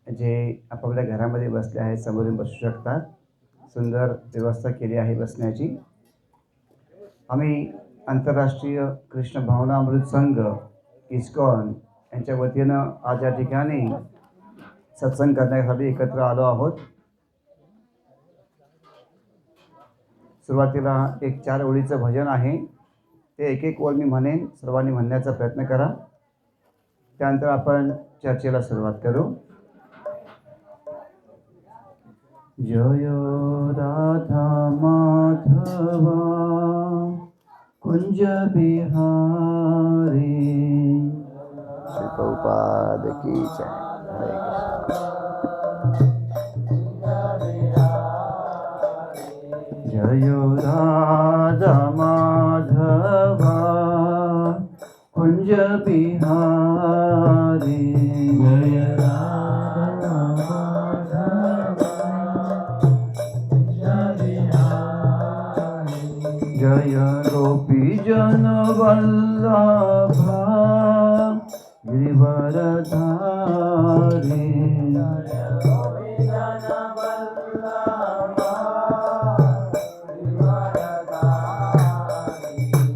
जे आपापल्या घरामध्ये बसले आहेत समोरून बसू शकतात. सुंदर व्यवस्था केली आहे बसण्याची. आम्ही आंतरराष्ट्रीय कृष्ण भावना अमृत संघ इस्कॉन यांच्या वतीनं आज या ठिकाणी सत्संग करण्यासाठी एकत्र आलो आहोत. सुरुवातीला एक 4 ओळीचं भजन आहे, ते एक एक ओळ मी म्हणेन, सर्वांनी म्हणण्याचा प्रयत्न करा. त्यानंतर आपण चर्चेला सुरुवात करू. जय राधा माधवा कुंज बिहारी, श्री प्रभुपाद की जय. हरे कृष्ण. जय राधा माधवा कुंज बिहारी, जय राधा जय गोपी जन वल्लभा गिरिवरधारी,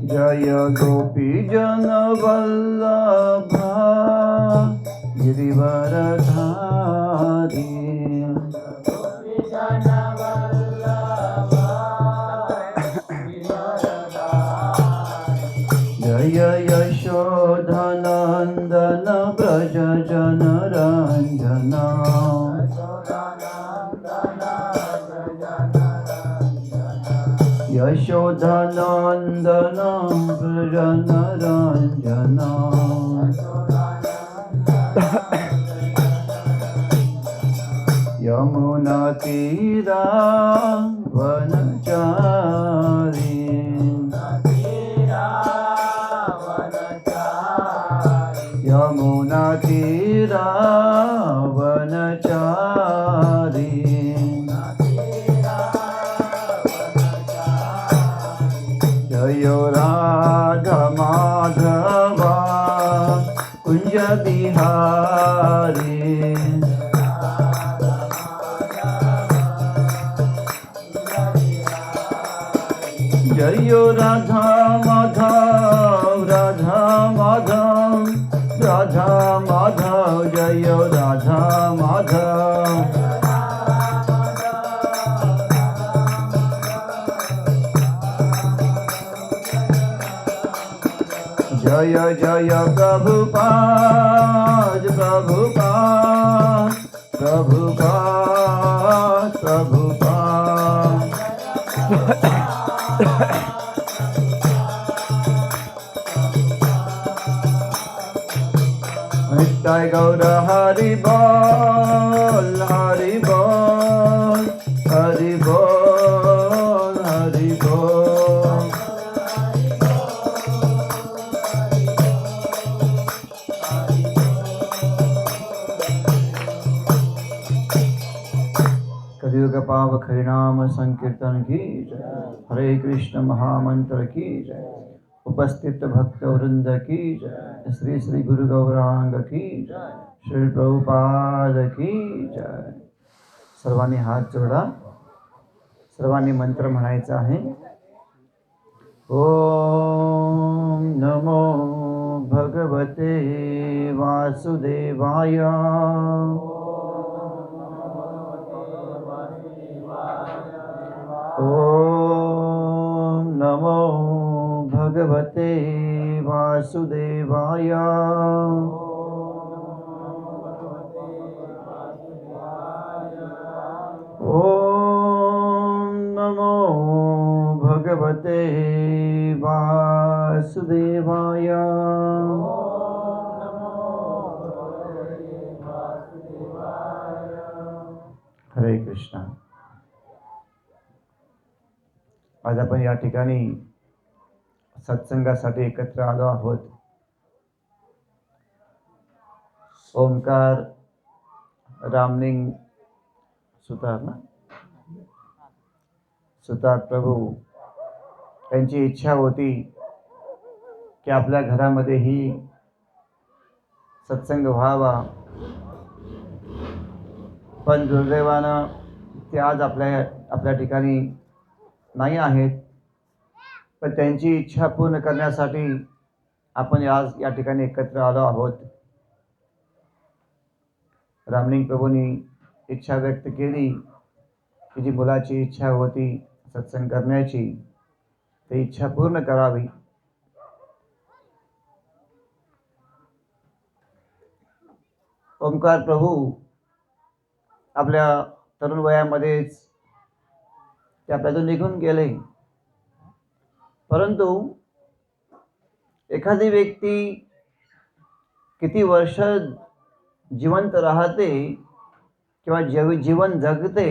जय गोपी जन वल्लभा गिरिवरधारी, जय यशोधनंदन ब्रज जनरंजना, यशोधनंदन ब्रज जनरंजना, यमुना तीरा वनचारी, यमुना तीरा वनचारी, जय राधा माधवा कुंज बिहारी, जय राधा माधव राधा माधव राधा माधव, जय राधा माधव, जय जय प्रभुपाद प्रभुपाद प्रभुपाद प्रभुपाद, नित्य गौर हरि बोल हरि बोल हरि बोल हरि बोल, कलियुग पावक हरिनाम संकीर्तन की जय. हरे कृष्ण महामंत्र की जय. उपस्थित भक्त वृंद की जय. श्री श्री गुरु गौरांग की जय. श्री प्रभुपाद की जय. सर्वांनी हात जोडा. सर्वांनी मंत्र म्हणायचा आहे. ओम नमो भगवते वासुदेवाय, ओम नमो भगवते वासुदेवाय, ओम नमो भगवते वासुदेवाय. हरे कृष्ण. आज आपण या ठिकाणी सत्संगासाठी एकत्र आलो आहोत. ओमकार रामलिंग सुतार ना सुतार प्रभू त्यांची इच्छा होती की आपल्या घरामध्येही सत्संग व्हावा. पण दुर्दैवानं ते आज आपल्या ठिकाणी नाही आहेत. पण त्यांची इच्छा पूर्ण करण्यासाठी आपण आज या ठिकाणी एकत्र आलो आहोत. रामलिंग प्रभूंनी इच्छा व्यक्त केली की जी मुलाची इच्छा होती सत्संग करण्याची, ती इच्छा पूर्ण करावी. ओंकार प्रभू आपल्या तरुण वयामध्येच ते आपल्यातून निघून गेले. परंतु एखादी व्यक्ती किती वर्ष जिवंत राहते किंवा जीवन जगते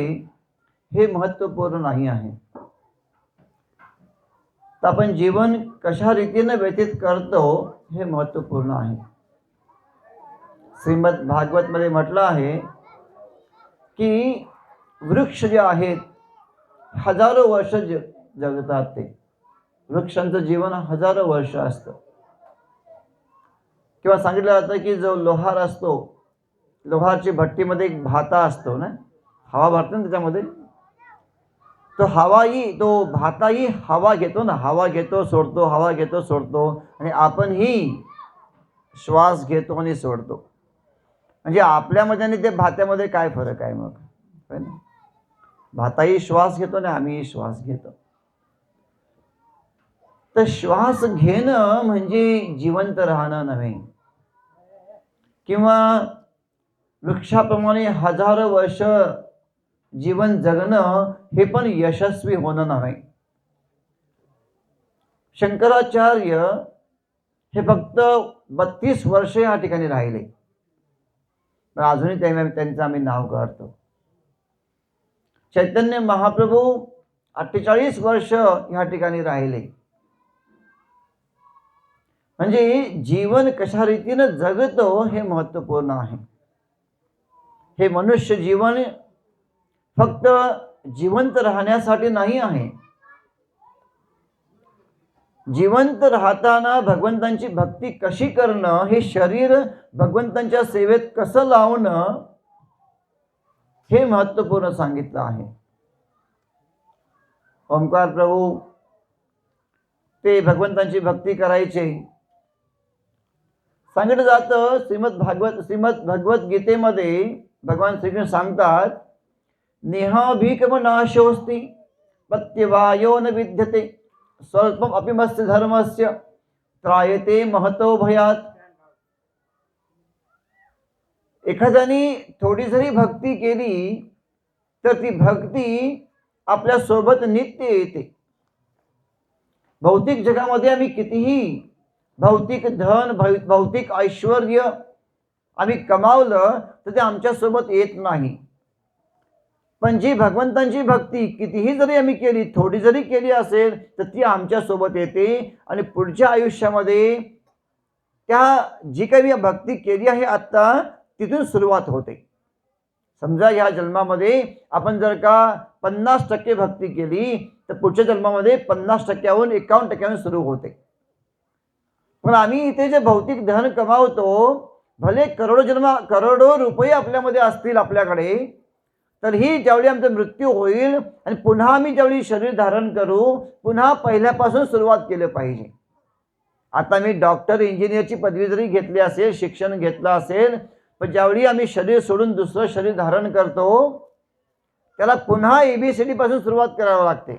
हे महत्त्वपूर्ण नाही आहे. तर आपण जीवन कशा रीतीने व्यतीत करतो हे महत्त्वपूर्ण आहे. श्रीमद भागवत मध्ये म्हटलं आहे की वृक्ष जे आहेत हजारो वर्ष जगतात. ते वृक्षांचं जीवन हजारो वर्ष असतं. किंवा सांगितलं जातं की जो लोहार असतो, लोहारची भट्टीमध्ये एक भाता असतो ना, हवा भरते ना त्याच्यामध्ये, तो भाताही हवा घेतो ना, हवा घेतो सोडतो, हवा घेतो सोडतो. आणि आपणही श्वास घेतो आणि सोडतो. म्हणजे आपल्यामध्ये आणि ते भात्यामध्ये काय फरक आहे मग? भाताही श्वास घेतो आणि आम्हीही श्वास घेतो. तर श्वास घेणं म्हणजे जिवंत राहणं नव्हे, किंवा वृक्षाप्रमाणे हजारो वर्ष जीवन जगणं हे पण यशस्वी होणं नव्हे. शंकराचार्य हे फक्त 32 वर्ष या ठिकाणी राहिले, पण अजूनही त्यांचं आम्ही नाव काढतो. चैतन्य महाप्रभू 48 वर्ष या ठिकाणी राहिले. म्हणजे जीवन कशा रीतीने जगतो हे महत्त्वपूर्ण आहे. हे मनुष्य जीवन फक्त जिवंत राहण्यासाठी नाही आहे. जिवंत राहताना भगवंतांची भक्ती कशी करणं, हे शरीर भगवंतांच्या सेवेत कसं लावणं हे महत्त्वपूर्ण सांगितलं आहे. ओंकार प्रभू ते भगवंतांची भक्ती करायचे. सांगितलं जातं श्रीमद भगवत गीतेमध्ये भगवान श्रीकृष्ण सांगतात, नेहाभिकमनाशोस्ति प्रत्यवायो न विद्यते स्वल्पम अपि मस्य धर्मस्य त्रायते महतो भयात. एखाद्याने थोडी जरी भक्ती केली तर ती भक्ती आपल्या सोबत नित्य येते. भौतिक जगामध्ये आम्ही कितीही भौतिक धन, भौतिक ऐश्वर्य आम्ही कमावलं तर ते आमच्या सोबत येत नाही. पण जी भगवंतांची भक्ती कितीही जरी आम्ही केली, थोडी जरी केली असेल तर ती आमच्या सोबत येते. आणि पुढच्या आयुष्यामध्ये त्या जी काही भक्ती केली आहे आता, तिथून सुरुवात होते. समजा या जन्मामध्ये आपण जर का 50% भक्ती केली तर पुढच्या जन्मामध्ये 50%हून 51% सुरू होते. पण आम्ही इथे जे भौतिक धन कमावतो, भले करोडो रुपये आपल्यामध्ये असतील आपल्याकडे, तर ही ज्यावेळी आमचा मृत्यू होईल आणि पुन्हा आम्ही ज्यावेळी शरीर धारण करू, पुन्हा पहिल्यापासून सुरुवात केली पाहिजे. आता मी डॉक्टर, इंजिनियरची पदवी जरी घेतली असेल, शिक्षण घेतलं असेल, पण ज्यावेळी आम्ही शरीर सोडून दुसरं शरीर धारण करतो त्याला पुन्हा ABCD पासून सुरुवात करावी लागते.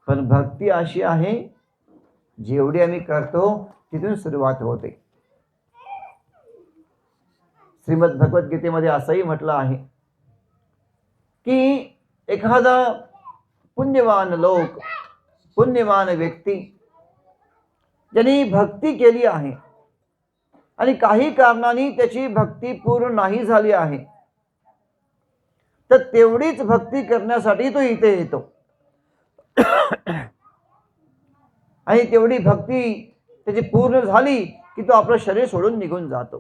पण भक्ती अशी आहे, जेवढी आम्ही करतो तिथून सुरुवात होते. श्रीमद भगवद्गीतेमध्ये असंही म्हटलं आहे की एखादा पुण्यवान लोक, पुण्यवान व्यक्ती ज्यांनी भक्ती केली आहे आणि काही कारणाने त्याची भक्ती पूर्ण नाही झाली आहे, तर तेवढीच भक्ती करण्यासाठी तो इथे येतो. आणि तेवढी भक्ती त्याची पूर्ण झाली की तो आपलं शरीर सोडून निघून जातो.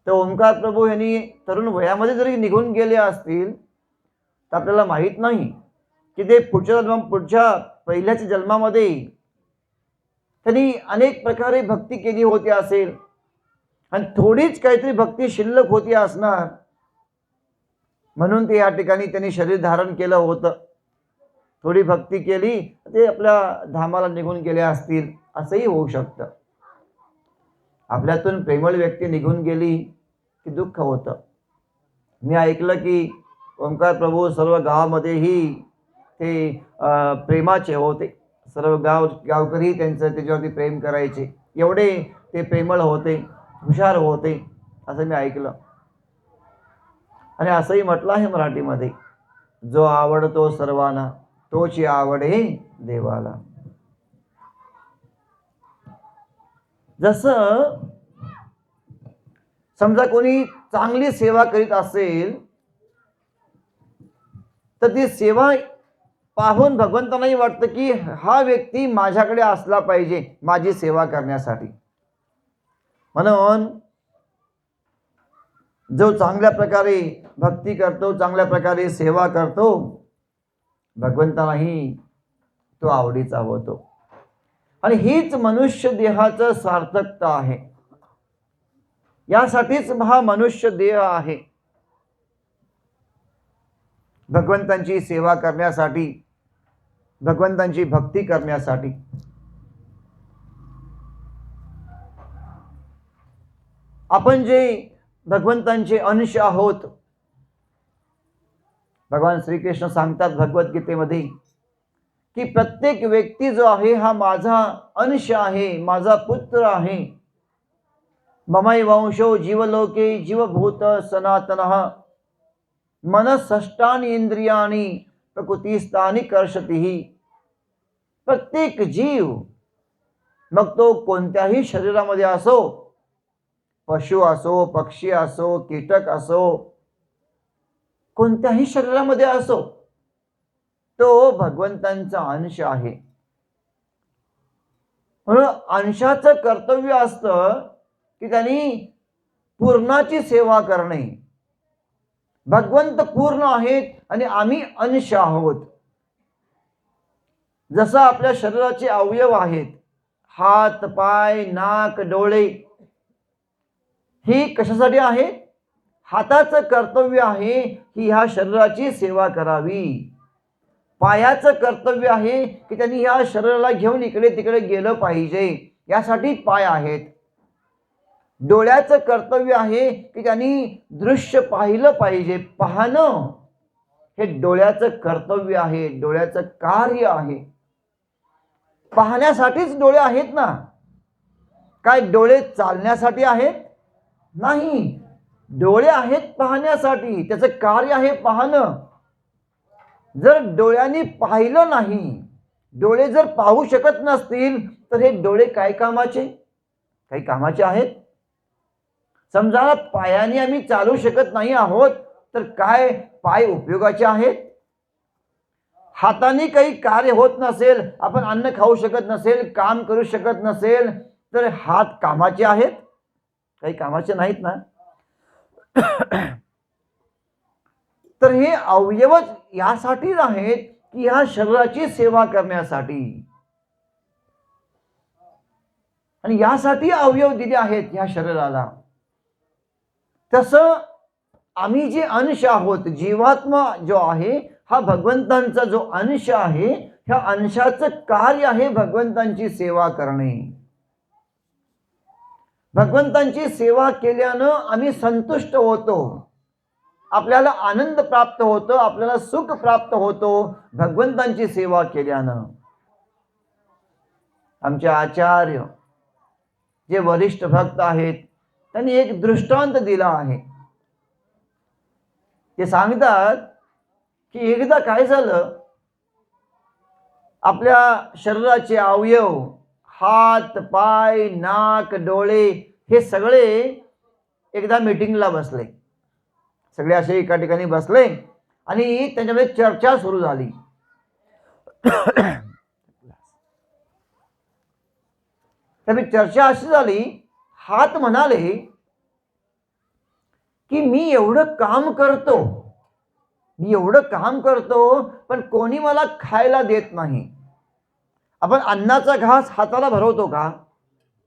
तर ओंकार प्रभू यांनी तरुण वयामध्ये जरी निघून गेले असतील तर आपल्याला माहीत नाही की ते पुढच्या पहिल्याच्या जन्मामध्ये त्यांनी अनेक प्रकारे भक्ती केली होती असेल आणि थोडीच काहीतरी भक्ती शिल्लक होती असणार. म्हणून ते या ठिकाणी त्यांनी शरीर धारण केलं होतं. थोडी भक्ती केली ते आपल्या धामाला निघून गेले असतील, असंही होऊ शकतं. आपल्यातून प्रेमळ व्यक्ती निघून गेली की दुःख होतं. मी ऐकलं की ओंकार प्रभू सर्व गावामध्येही ते प्रेमाचे होते. सर्व गावकरी त्याच्यावरती प्रेम करायचे. एवढे ते प्रेमळ होते, हुशार होते, असं मी ऐकलं. आणि असंही म्हटलं आहे मराठीमध्ये, जो आवडतो सर्वांना तोची आवडे देवाला. जसं समजा कोणी चांगली सेवा करीत असेल तर ती सेवा पाहून भगवंतांनाही वाटतं की हा व्यक्ती माझ्याकडे असला पाहिजे माझी सेवा करण्यासाठी. म्हणून जो चांगल्या प्रकारे भक्ती करतो, चांगल्या प्रकारे सेवा करतो, भगवंतालाही तो आवडीचा होतो. आणि हीच मनुष्य देहाचं सार्थकता आहे. यासाठीच हा मनुष्य देह आहे, भगवंतांची सेवा करण्यासाठी, भगवंतांची भक्ती करण्यासाठी. आपण जे भगवंतांचे अंश आहोत, भगवान श्रीकृष्ण सांगतात भगवद्गीतेमध्ये की प्रत्येक व्यक्ती जो आहे हा माझा अंश आहे, माझा पुत्र आहे. ममैवंशो जीवलोके जीवभूत सनातनः मनःषष्ठानि इंद्रियाणि प्रकृतिस्थानि कर्षति. प्रत्येक जीव, मग तो कोणत्याही शरीरामध्ये असो, पशु असो, पक्षी असो, कीटक असो, कोणत्याही शरीरामध्ये असो, तो भगवंतांचा अंश आहे. म्हणून अंशाचं कर्तव्य असतं की त्यांनी पूर्णाची सेवा करणे. भगवंत पूर्ण आहेत आणि आम्ही अंश आहोत. जसं आपल्या शरीराचे अवयव आहेत, हात, पाय, नाक, डोळे, ही कशासाठी आहे? हाताचं कर्तव्य आहे की ह्या शरीराची सेवा करावी. पायाचं कर्तव्य आहे की त्यांनी ह्या शरीराला घेऊन इकडे तिकडे गेलं पाहिजे, यासाठी पाय आहेत. डोळ्याचं कर्तव्य आहे की त्यांनी दृश्य पाहिलं पाहिजे. पाहणं हे डोळ्याचं कर्तव्य आहे, डोळ्याचं कार्य आहे. पाहण्यासाठीच डोळे आहेत ना. काय डोळे चालण्यासाठी आहेत? नाही, डोळे आहेत पाहण्यासाठी, त्याचं कार्य आहे पाहणं. जर डोळ्यांनी पाहिलं नाही, डोळे जर पाहू शकत नसतील तर हे डोळे काय कामाचे? काही कामाचे आहेत? समजा पायाने आम्ही चालू शकत नाही आहोत तर काय पाय उपयोगाचे आहेत? हाताने काही कार्य होत नसेल, आपण अन्न खाऊ शकत नसेल, काम करू शकत नसेल तर हात कामाचे आहेत? काही कामाचे नाहीत ना. तर हे अवयव यासाठीच आहेत की ह्या शरीराची सेवा करण्यासाठी, आणि यासाठी अवयव दिले आहेत ह्या शरीराला. तसं आम्ही जे अंश आहोत, जीवात्मा जो आहे हा भगवंतांचा जो अंश आहे, ह्या अंशाचं कार्य आहे भगवंतांची सेवा करणे. भगवंतांची सेवा केल्यानं आम्ही संतुष्ट होतो, आपल्याला आनंद प्राप्त होतो, आपल्याला सुख प्राप्त होतो भगवंतांची सेवा केल्यानं. आमचे आचार्य जे वरिष्ठ भक्त आहेत त्यांनी एक दृष्टांत दिला आहे. ते सांगतात की एकदा काय झालं, आपल्या शरीराचे अवयव हात, पाय, नाक, डोळे हे सगळे एकदा मीटिंगला बसले. सगळे असे एका ठिकाणी बसले आणि त्यांच्यामध्ये चर्चा सुरू झाली. त्यामुळे चर्चा अशी झाली, हात म्हणाले की मी एवढं काम करतो पण कोणी मला खायला देत नाही. आपण अन्नाचा घास हाताला भरवतो का?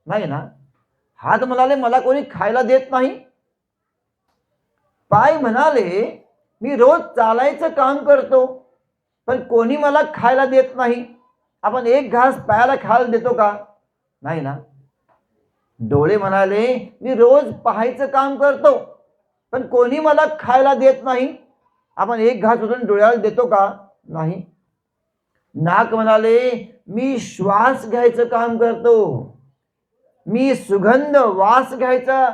नाही ना. हात म्हणाले मला कोणी खायला देत नाही. पाय म्हणाले मी रोज चालायचं काम करतो, पण कोणी मला खायला देत नाही. आपण एक घास पायाला खायला देतो का? नाही ना. डोळे म्हणाले, मी रोज पाहायचं काम करतो, पण कोणी मला खायला देत नाही. आपण एक घास उचलून डोळ्याला देतो का? नाही. नाक म्हणाले, मी श्वास घ्यायचं काम करतो, मी सुगंध वास घ्यायचा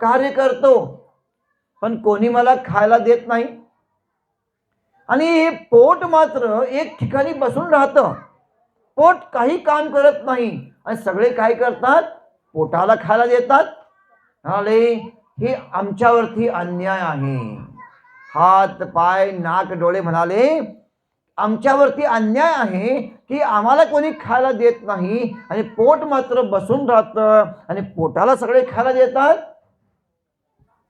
कार्य करतो, पण कोणी मला खायला देत नाही. आणि हे पोट मात्र एक ठिकाणी बसून राहतं. पोट काही काम करत नाही आणि सगळे काय करतात? पोटाला खायला देतात. म्हणाले, हे आमच्यावरती अन्याय आहे. हात पाय नाक डोळे म्हणाले, आमच्यावरती अन्याय आहे की आम्हाला कोणी खायला देत नाही आणि पोट मात्र बसून राहतं आणि पोटाला सगळे खायला देतात.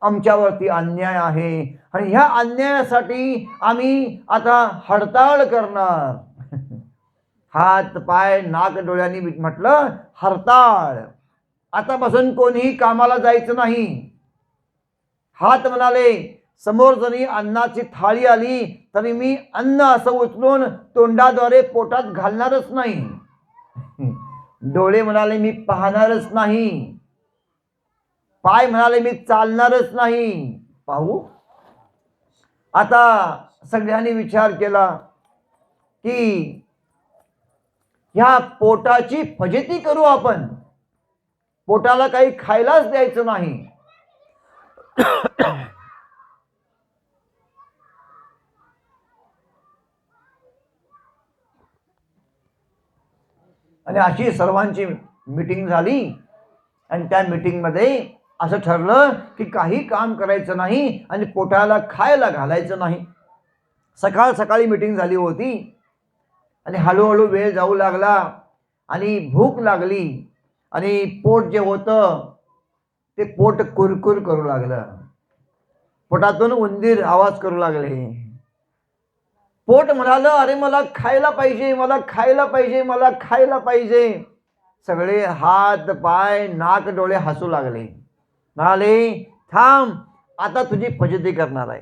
आमच्यावरती अन्याय आहे आणि ह्या अन्यायासाठी आम्ही आता हडताळ करणार. हात पाय नाक डोळ्यांनी म्हटलं, हरताळ. आता बसून कोणीही कामाला जायचं नाही. हात म्हणाले, समोर जरी अन्नाची थाळी आली तरी मी अन्न असं उचलून तोंडाद्वारे पोटात घालणारच नाही. डोळे म्हणाले, मी पाहणारच नाही. पाय म्हणाले, मी चालणारच नाही. पाहू. आता सगळ्यांनी विचार केला की ह्या पोटाची फजिती करू आपण. पोटाला काही खायलाच द्यायचं नाही. आणि अशी सर्वांची मीटिंग झाली आणि त्या मीटिंगमध्ये असं ठरलं की काही काम करायचं नाही आणि पोटाला खायला घालायचं नाही. सकाळ सकाळी मीटिंग झाली होती आणि हळूहळू वेळ जाऊ लागला आणि भूक लागली आणि पोट जे होतं ते पोट कुरकुर करू लागलं. पोटातून उंदीर आवाज करू लागले. पोट म्हणालं, अरे मला खायला पाहिजे, मला खायला पाहिजे, मला खायला पाहिजे. सगळे हात पाय नाक डोळे हसू लागले. म्हणाले, थांब, आता तुझी फजिती करणार आहे.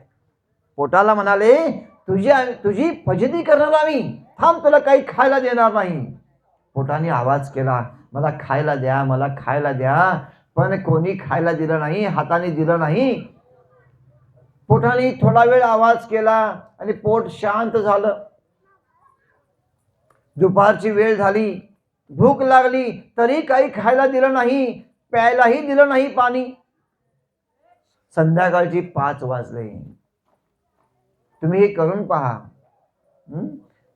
पोटाला म्हणाले, तुझी फजिती करणार आम्ही. थांब, तुला काही खायला देणार नाही. पोटाने आवाज केला, मला खायला द्या, मला खायला द्या. पण कोणी खायला दिलं नाही, हाताने दिलं नाही. पोटाने थोडा वेळ आवाज केला आणि पोट शांत झालं. दुपारची वेळ झाली, भूक लागली तरी काही खायला दिलं नाही, प्यायलाही दिलं नाही पाणी. संध्याकाळची 5 वाजले. तुम्ही हे करून पहा.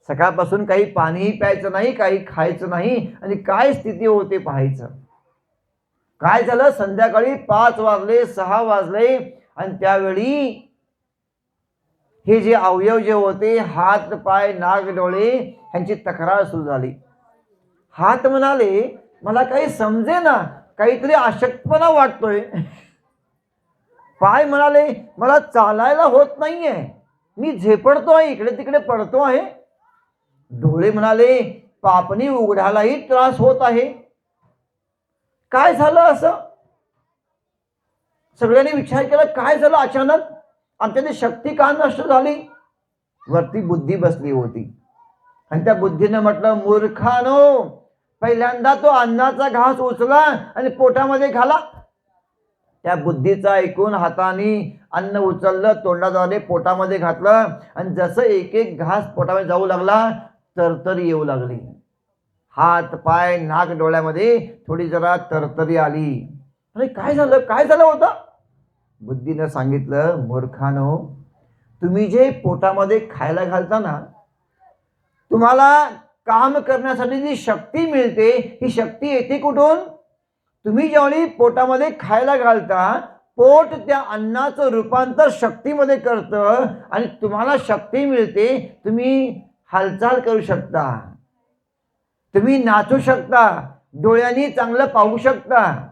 सकाळपासून काही पाणीही प्यायचं नाही, काही खायचं नाही आणि काय स्थिती होते पाहायचं. काय झालं? संध्याकाळी 5 वाजले, 6 वाजले आणि त्यावेळी हे जे अवयव जे होते, हात पाय नाक डोळे, ह्यांची तक्रार सुरू झाली. हात म्हणाले, मला काही समजेना, काहीतरी अशक्तपणा वाटतोय. पाय म्हणाले, मला चालायला होत नाहीये, मी झेपडतो आहे, इकडे तिकडे पडतो आहे. डोळे म्हणाले, पापणी उघडायलाही त्रास होत आहे. काय झालं असं? सगळ्यांनी विचार केला, काय झालं अचानक? आमच्यात शक्ती का नष्ट झाली? वरती बुद्धी बसली होती आणि त्या बुद्धीने म्हटलं, मूर्खानो, पहिल्यांदा तो अन्नाचा घास उचला आणि पोटामध्ये घाला. त्या बुद्धीचा ऐकून हाताने अन्न उचललं, तोंडाद्वारे पोटामध्ये घातलं आणि जसं एक एक घास पोटामध्ये जाऊ लागला, तरतरी येऊ लागली. हात पाय नाक डोळ्यामध्ये थोडी जरा तरतरी आली. अरे काय झालं? काय झालं होतं? बुद्धीने सांगितलं, मूर्खानो, तुम्ही जे पोटामध्ये खायला घालता ना, तुम्हाला काम करण्यासाठी जी शक्ती मिळते, ही शक्ती येते कुठून? तुम्ही ज्यावेळी पोटामध्ये खायला घालता, पोट त्या अन्नाचं रूपांतर शक्तीमध्ये करतं आणि तुम्हाला शक्ती मिळते. तुम्ही हालचाल करू शकता, तुम्ही नाचू शकता, डोळ्यांनी चांगलं पाहू शकता.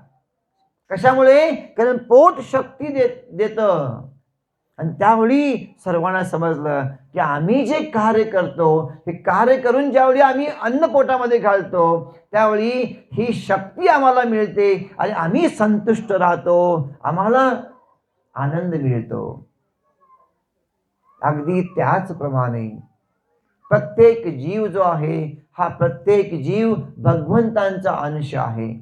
कशामुळे? कारण पोट शक्ती देतं. आणि त्यावेळी सर्वांना समजलं की आम्ही जे कार्य करतो, ते कार्य करून ज्यावेळी आम्ही अन्न पोटामध्ये घालतो, त्यावेळी ही शक्ती आम्हाला मिळते आणि आम्ही संतुष्ट राहतो, आम्हाला आनंद मिळतो. अगदी त्याचप्रमाणे प्रत्येक जीव जो आहे हा प्रत्येक जीव भगवंतांचा अंश आहे.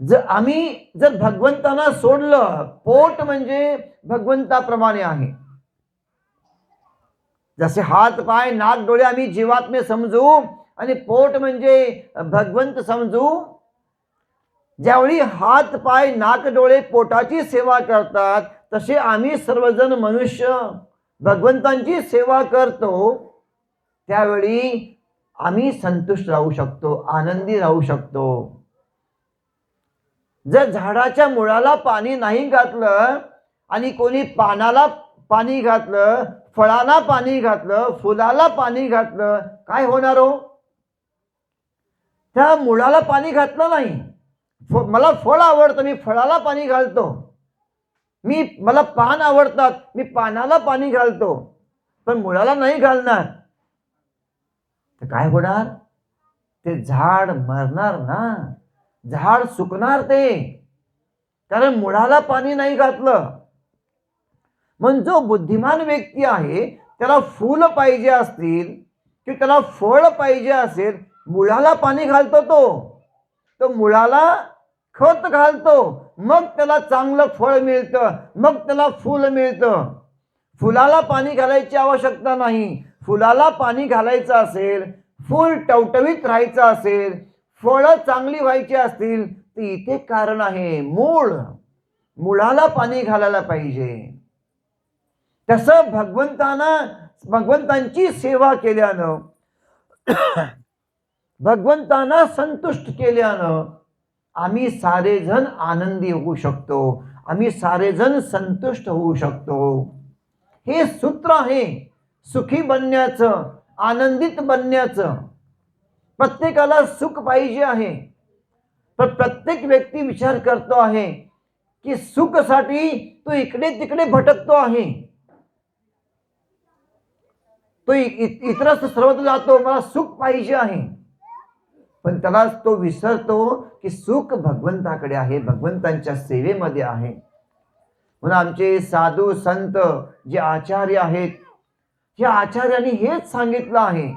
जर भगवंतांना सोडलं, पोट म्हणजे भगवंताप्रमाणे आहे. जसे हात पाय नाक डोळे आम्ही जीवात्मे समजू आणि पोट म्हणजे भगवंत समजू, ज्यावेळी हात पाय नाक डोळे पोटाची सेवा करतात तसे आम्ही सर्वजण मनुष्य भगवंतांची सेवा करतो, त्यावेळी आम्ही संतुष्ट राहू शकतो, आनंदी राहू शकतो. जर झाडाच्या मुळाला पाणी नाही घातलं आणि कोणी पानाला पाणी घातलं, फळाला पाणी घातलं, फुलाला पाणी घातलं, काय होणार हो? त्या मुळाला पाणी घातलं नाही. मला फळ आवडतं, मी फळाला पाणी घालतो. मला पान आवडतात, मी पानाला पाणी घालतो, पण मुळाला नाही घालणार तर काय होणार? ते झाड मरणार ना, झाड सुकणार ते, कारण मुळाला पाणी नाही घातलं. म्हणून जो बुद्धिमान व्यक्ती आहे त्याला फूल पाहिजे असतील की त्याला फळ पाहिजे असेल, मुळाला पाणी घालतो, तो मुळाला खत घालतो, मग त्याला चांगलं फळ मिळतं, मग त्याला फूल मिळतं. फुलाला पाणी घालायची आवश्यकता नाही. फुलाला पाणी घालायचं असेल, फूल टवटवीत राहायचं असेल, फळं चांगली व्हायची असतील तर इथे कारण आहे, मुळाला पाणी घालायला पाहिजे. तसं भगवंतांची सेवा केल्यानं, भगवंतांना संतुष्ट केल्यानं आम्ही सारेजण आनंदी होऊ शकतो, आम्ही सारेजण संतुष्ट होऊ शकतो. हे सूत्र आहे सुखी बनण्याचं, आनंदित बनण्याचं. प्रत्येकाला सुख पाहिजे आहे, पण प्रत्येक व्यक्ती विचार करतो आहे की सुखासाठी तो इकडे तिकडे भटकतो आहे. तो इतरत्र सर्वत्र जातो, मला सुख पाहिजे आहे, पण त्याला तो विसरतो की सुख भगवंताकडे आहे, भगवंतांच्या सेवेमध्ये आहे. म्हणून आमचे साधू संत जे आचार्य आहेत, या आचार्यांनी हेच सांगितलं आहे,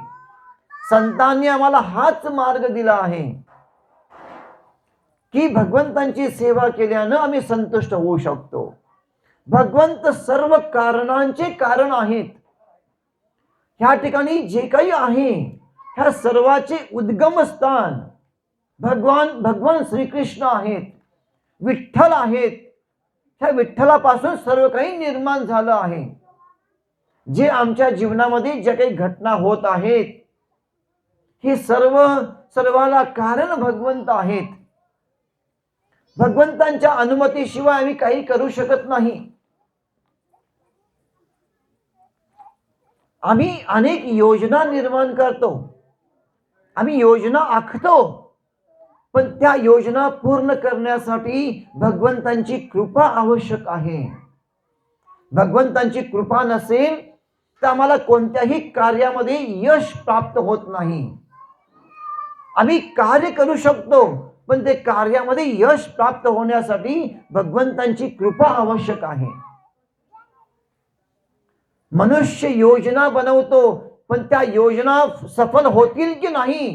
संतांनी आम्हाला हाच मार्ग दिला आहे की भगवंतांची सेवा केल्यानं आम्ही संतुष्ट होऊ शकतो. भगवंत सर्व कारणांचे कारण आहेत. ह्या ठिकाणी जे काही आहे ह्या सर्वाचे उद्गम स्थान भगवान श्रीकृष्ण आहेत, विठ्ठल आहेत. ह्या विठ्ठलापासून सर्व काही निर्माण झालं आहे. जे आमच्या जीवनामध्ये ज्या काही घटना होत आहेत हे सर्वाला कारण भगवंत आहेत. भगवंतांच्या अनुमतीशिवाय आम्ही काही करू शकत नाही. आम्ही अनेक योजना निर्माण करतो, आम्ही योजना आखतो, पण त्या योजना पूर्ण करण्यासाठी भगवंतांची कृपा आवश्यक आहे. भगवंतांची कृपा नसेल तर आम्हाला कोणत्याही कार्यामध्ये यश प्राप्त होत नाही. आम्ही कार्य करू शकतो, पण ते कार्यामध्ये यश प्राप्त होण्यासाठी भगवंतांची कृपा आवश्यक आहे. मनुष्य योजना बनवतो, पण त्या योजना सफल होतील की नाही,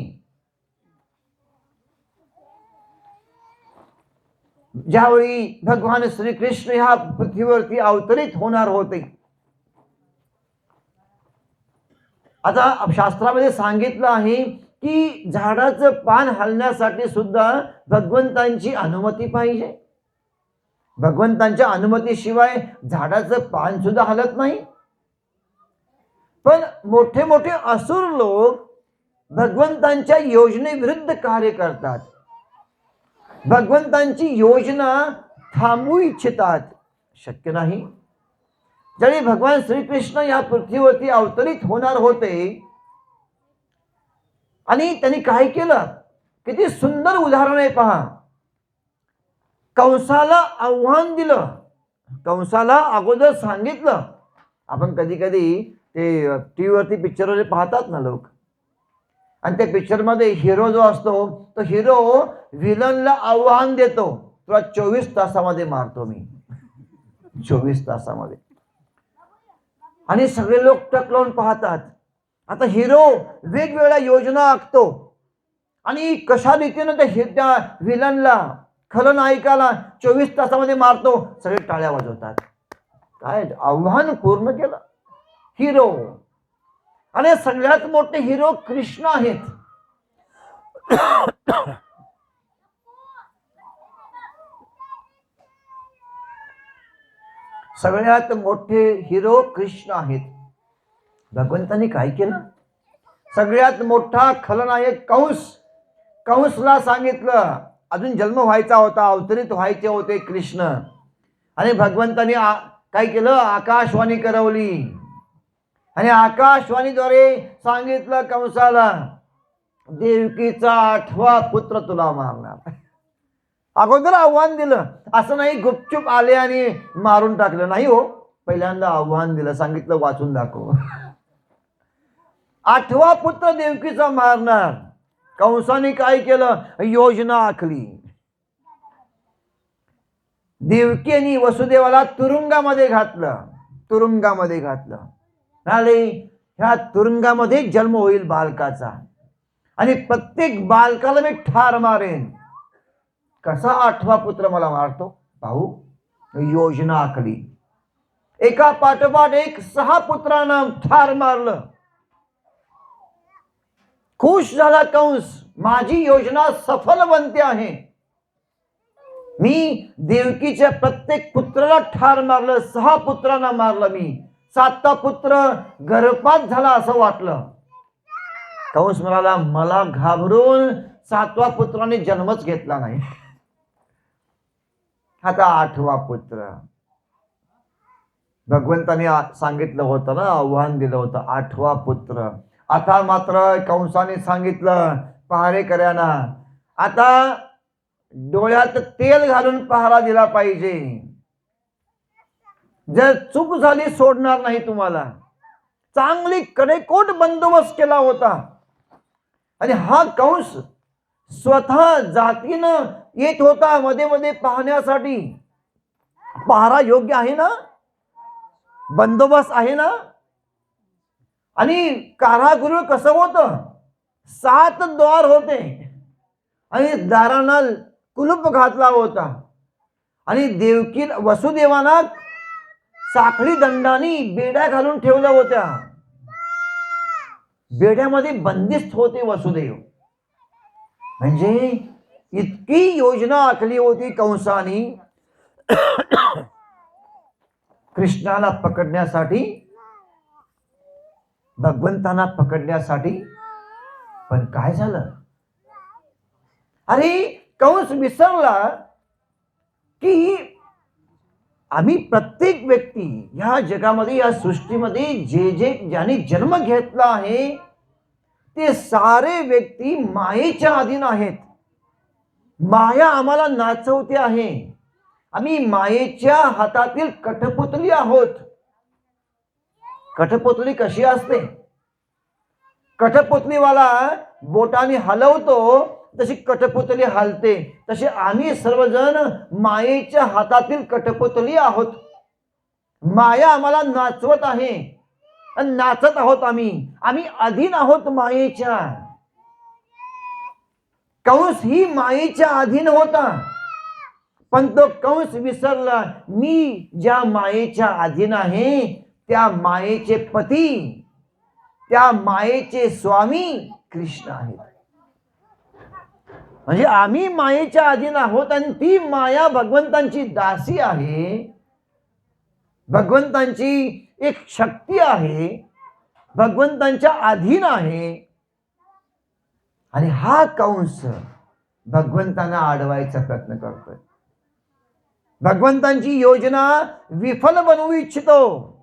ज्यावेळी भगवान श्रीकृष्ण ह्या पृथ्वीवरती अवतरित होणार होते, आता शास्त्रामध्ये सांगितलं आहे की झाडाचं पान हलण्यासाठी सुद्धा भगवंतांची अनुमती पाहिजे. भगवंतांच्या अनुमतीशिवाय झाडाचं पान सुद्धा हलत नाही. पण मोठे मोठे असुर लोक भगवंतांच्या योजनेविरुद्ध कार्य करतात, भगवंतांची योजना थांबवू इच्छितात. शक्य नाही. ज्यावेळी भगवान श्रीकृष्ण या पृथ्वीवरती अवतरित होणार होते आणि त्यांनी काय केलं, किती सुंदर उदाहरण आहे पहा. कंसाला आव्हान दिलं, कंसाला अगोदर सांगितलं. आपण कधी कधी ते टीव्हीवरती पिक्चर पाहतात ना लोक, आणि त्या पिक्चर मध्ये हिरो जो असतो तो हिरो विलनला आव्हान देतो, तुला 24 तासामध्ये मारतो मी, 24 तासामध्ये. आणि सगळे लोक टक लावून पाहतात. आता हिरो वेगवेगळ्या योजना आखतो आणि कशा रीतीनं त्या विलनला, खलनायकाला 24 तासामध्ये मारतो. सगळे टाळ्या वाजवतात. काय आव्हान पूर्ण केलं हिरो. आणि सगळ्यात मोठे हिरो कृष्ण आहेत. सगळ्यात मोठे हिरो कृष्ण आहेत. भगवंतांनी काय केलं? सगळ्यात मोठा खलनायक कंसला सांगितलं, अजून जन्म व्हायचा होता, अवतरित व्हायचे होते कृष्ण. आणि भगवंतांनी काय केलं? आकाशवाणी करवली आणि आकाशवाणीद्वारे सांगितलं कंसाला, देवकीचा 8वा पुत्र तुला मारणार. अगोदर आव्हान दिलं. असं नाही गुपचूप आले आणि मारून टाकलं, नाही हो. पहिल्यांदा आव्हान दिलं, सांगितलं वाचून दाखव. 8वा पुत्र देवकीचा मारणार. कंसाने काय केलं? योजना आखली. देवकी आणि वसुदेवाला तुरुंगामध्ये घातलं. नाले ह्या तुरुंगामध्ये जन्म होईल बालकाचा आणि प्रत्येक बालकाला मी ठार मारेन. कसा 8वा पुत्र मला मारतो पाहू. योजना आखली. एका पाठोपाठ एक 6 पुत्रांना ठार मारलं. खुश झाला कंस, माझी योजना सफल बनते आहे. मी देवकीच्या प्रत्येक पुत्राला ठार मारलं, 6 पुत्रांना मारलं मी. 7वा पुत्र गर्भपात झाला असं वाटलं. कंस म्हणाला, मला घाबरून 7व्या पुत्राने जन्मच घेतला नाही. आता 8वा पुत्र. भगवंताने सांगितलं होतं ना, आव्हान दिलं होतं, 8वा पुत्र. आता मात्र कंसाने सांगितलं पहारेकऱ्यांना, आता डोळ्यात तेल घालून पहारा दिला पाहिजे. जर चूक झाली सोडणार नाही तुम्हाला. चांगली कडेकोट बंदोबस्त केला होता. आणि हा कंस स्वतः जातीनं येत होता मध्ये मध्ये पाहण्यासाठी. पहारा योग्य आहे ना, बंदोबस्त आहे ना. आणि कारागृह कसं होतं? 7 द्वार होते आणि दारांना कुलूप घातला होता. आणि देवकी वसुदेवाना साखळी दंडानी बेड्या घालून ठेवल्या होत्या. बेड्यामध्ये बंदिस्त होते वसुदेव. म्हणजे इतकी योजना आखली होती कंसानी कृष्णाला पकडण्यासाठी, भगवंतांना पकडण्यासाठी. पण काय झालं? अरे कंस विसरला की आम्ही प्रत्येक व्यक्ती या जगामध्ये, या सृष्टीमध्ये ज्याने जन्म घेतला आहे ते सारे व्यक्ती मायेच्या अधीन आहेत. माया आम्हाला नाचवते आहे. आम्ही मायेच्या हातातील कठपुतली आहोत. कठपुतली कशी असते? कठपुतलीवाला बोटाने हलवतो तशी कठपुतली हलते. तसे आम्ही सर्वजण मायेच्या हातातील कठपुतली आहोत. माया आम्हाला नाचवत आहे आणि नाचत आहोत. आम्ही अधीन आहोत मायेच्या. कंस ही मायेच्या अधीन होता, पण तो कंस विसरला, मी ज्या मायेच्या अधीन आहे त्या मायेचे पती, त्या मायेचे स्वामी कृष्ण आहेत. म्हणजे आम्ही मायेच्या अधीन आहोत आणि ती माया भगवंतांची दासी आहे. भगवंतांची एक शक्ती आहे, भगवंतांच्या अधीन आहे. आणि हा कंस भगवंतांना अडवायचा प्रयत्न करतोय. भगवंतांची योजना विफल बनवू इच्छितो.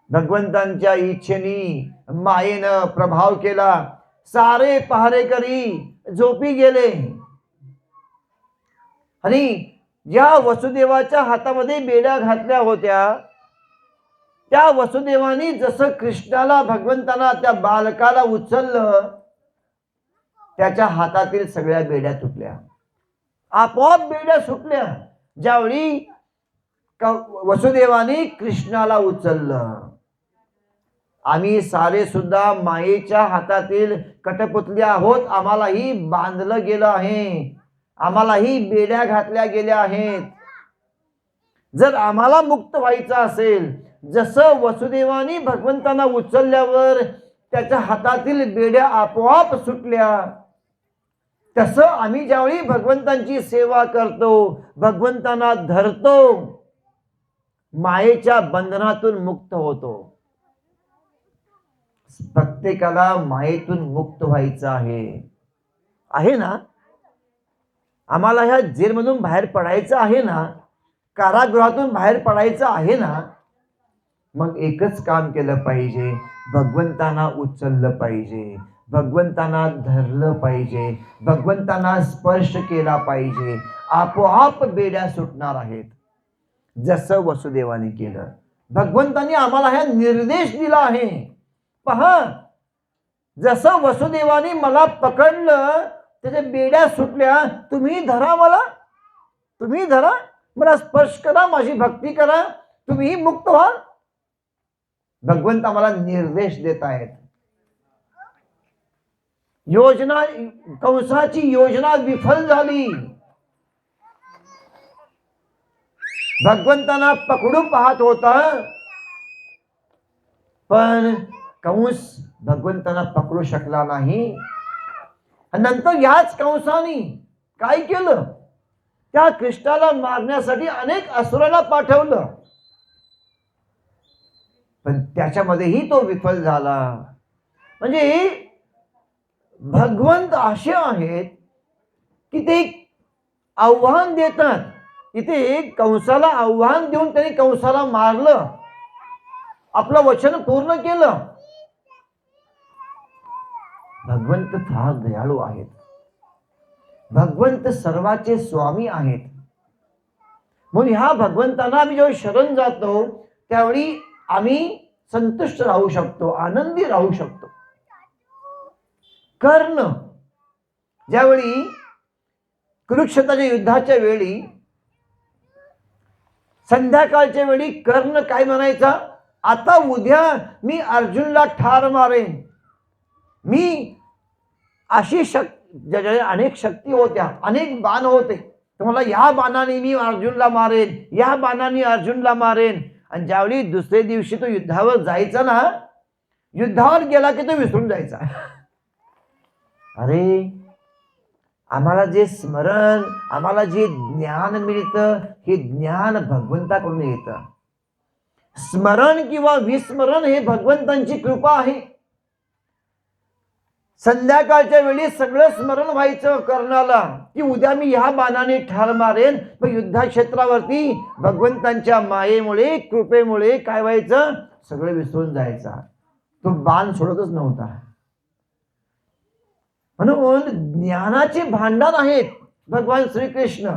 भगवंतांच्या इच्छेनी मायेनं प्रभाव केला. सारे पहारेकरी झोपी गेले आणि ज्या वसुदेवाच्या हातामध्ये बेड्या घातल्या होत्या त्या वसुदेवानी जसं कृष्णाला, भगवंतांना, त्या बालकाला उचललं, त्याच्या हातातील सगळ्या बेड्या तुटल्या. आपोआप बेड्या सुटल्या. ज्यावेळी वसुदेवाने कृष्णाला उचललं. आम्ही सारे सुद्धा मायेच्या हातातील कठपुतली आहोत. आम्हालाही बांधलं गेलं आहे, आम्हालाही बेड्या घातल्या गेल्या आहेत. जर आम्हाला मुक्त व्हायचं असेल, जसं वसुदेवाने भगवंतांना उचलल्यावर त्याच्या हातातील बेड्या आपोआप सुटल्या, तसं आम्ही ज्यावेळी भगवंतांची सेवा करतो, भगवंतांना धरतो, मायेच्या बंधनातून मुक्त होतो. प्रत्येकाला मायेतून मुक्त व्हायचं आहे ना. आम्हाला ह्या जेलमधून बाहेर पडायचं आहे ना, कारागृहातून बाहेर पडायचं आहे ना. मग एकच काम केलं पाहिजे, भगवंतांना उचललं पाहिजे, भगवंतांना धरलं पाहिजे, भगवंतांना स्पर्श केला पाहिजे. आपोआप बेड्या सुटणार आहेत, जसं वसुदेवाने केलं. भगवंतांनी आम्हाला हा निर्देश दिला आहे. पहा, जसं वसुदेवाने मला पकडलं, त्याच्या बेड्या सुटल्या. तुम्ही धरा मला, तुम्ही धरा, मला स्पर्श करा, माझी भक्ती करा, तुम्हीही मुक्त व्हाल. भगवंत आम्हाला निर्देश देत आहेत. योजना, कंसाची योजना विफल झाली. भगवंतांना पकडू पाहत होता, पण कंस भगवंतांना पकडू शकला नाही. नंतर याच कंसाने काय केलं, त्या कृष्णाला मारण्यासाठी अनेक असुरांना पाठवलं, पण त्याच्यामध्येही तो विफल झाला. म्हणजे भगवंत असे आहेत की ते आव्हान देतात. इथे कंसाला आव्हान देऊन त्यांनी कंसाला मारलं, आपलं वचन पूर्ण केलं. भगवंत फार दयाळू आहेत. भगवंत सर्वाचे स्वामी आहेत. म्हणून ह्या भगवंतांना आम्ही जेव्हा शरण जातो, त्यावेळी आम्ही संतुष्ट राहू शकतो, आनंदी राहू शकतो. कर्ण ज्यावेळी कुरुक्षेत्राच्या युद्धाच्या वेळी, संध्याकाळच्या वेळी कर्ण काय म्हणायचा, आता उद्या मी अर्जुनला ठार मारेन. मी अशी अनेक शक्ती होत्या, अनेक बाण होते, तर मला या बाणाने मी अर्जुनला मारेन, या बाणाने अर्जुनला मारेन. आणि ज्यावेळी दुसरे दिवशी तो युद्धावर जायचा ना, युद्धावर गेला की तो विसरून जायचा. अरे, आम्हाला जे स्मरण, आम्हाला जे ज्ञान मिळतं, हे ज्ञान भगवंताकडून येतं. स्मरण किंवा विस्मरण हे भगवंतांची कृपा आहे. संध्याकाळच्या वेळी सगळं स्मरण व्हायचं कर्णाला की उद्या मी ह्या बाणाने ठार मारेन. पण युद्धक्षेत्रावरती भगवंतांच्या मायेमुळे, कृपेमुळे काय व्हायचं, सगळं विसरून जायचा. तो बाण सोडतच नव्हता. म्हणून ज्ञानाचे भांडार आहेत भगवान श्रीकृष्ण.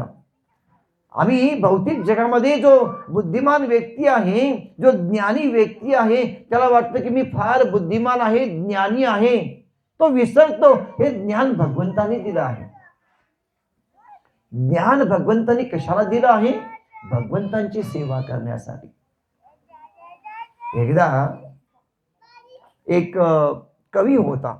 आम्ही भौतिक जगामध्ये जो बुद्धिमान व्यक्ती आहे, जो ज्ञानी व्यक्ती आहे, त्याला वाटतं की मी फार बुद्धिमान आहे, ज्ञानी आहे. तो विसरतो हे ज्ञान भगवंतांनी दिलं आहे. ज्ञान भगवंतांनी कशाला दिलं आहे, भगवंतांची सेवा करण्यासाठी. एकदा एक कवी होता,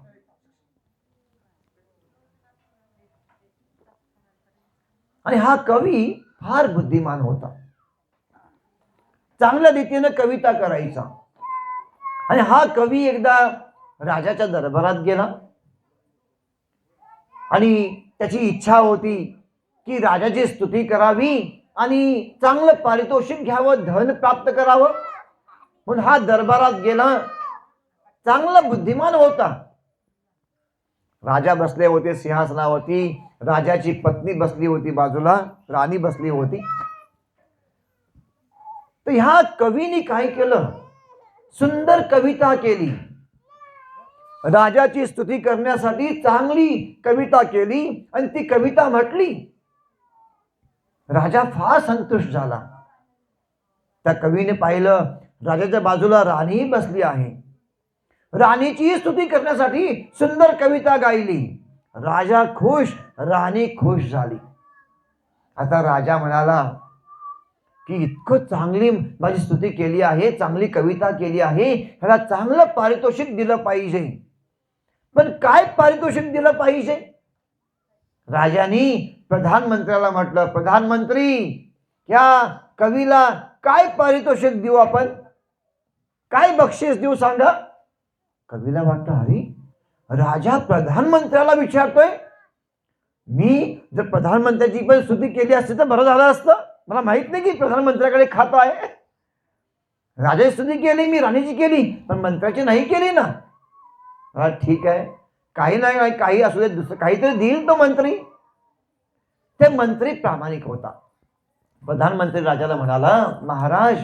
आणि हा कवी फार बुद्धिमान होता, चांगल्या रीतीने कविता करायचा. आणि हा कवी एकदा राजाच्या दरबारात गेला आणि त्याची इच्छा होती की राजाची स्तुती करावी आणि चांगलं पारितोषिक घ्यावं, धन प्राप्त करावं. म्हणून हा दरबारात गेला. चांगला बुद्धिमान होता. राजा बसले होते सिंहासनावरती, राजाची पत्नी बसली होती बाजूला, राणी बसली होती. तर ह्या कवीने काय केलं, सुंदर कविता केली. राजाची स्तुती करण्यासाठी चांगली कविता केली आणि ती कविता म्हटली. राजा फार संतुष्ट झाला. त्या कवीने पाहिलं राजाच्या बाजूला राणी बसली आहे. राणीची स्तुती करण्यासाठी सुंदर कविता गायली. राजा खुश, राणी खुश झाली. आता राजा म्हणाला की इतकं चांगली माझी स्तुती केली आहे, चांगली कविता केली आहे, ह्याला चांगलं पारितोषिक दिलं पाहिजे. पण काय पारितोषिक दिलं पाहिजे? राजाने प्रधानमंत्र्याला म्हटलं, प्रधानमंत्री या कवीला काय पारितोषिक देऊ आपण, काय बक्षीस देऊ सांगा. कवीला वाटतं, अरे राजा प्रधानमंत्र्याला विचारतोय, मी जर प्रधानमंत्र्याची पण स्तुती केली असती तर बरं झालं असतं. मला माहित नाही की प्रधानमंत्र्याकडे खातं आहे. राजाची स्तुती केली मी, राणीची केली, पण मंत्र्याची नाही केली ना. ठीक आहे, काही नाही, काही असू दे, दुसरं काहीतरी देईल तो मंत्री. ते मंत्री प्रामाणिक होता. प्रधानमंत्री राजाला म्हणाला, महाराज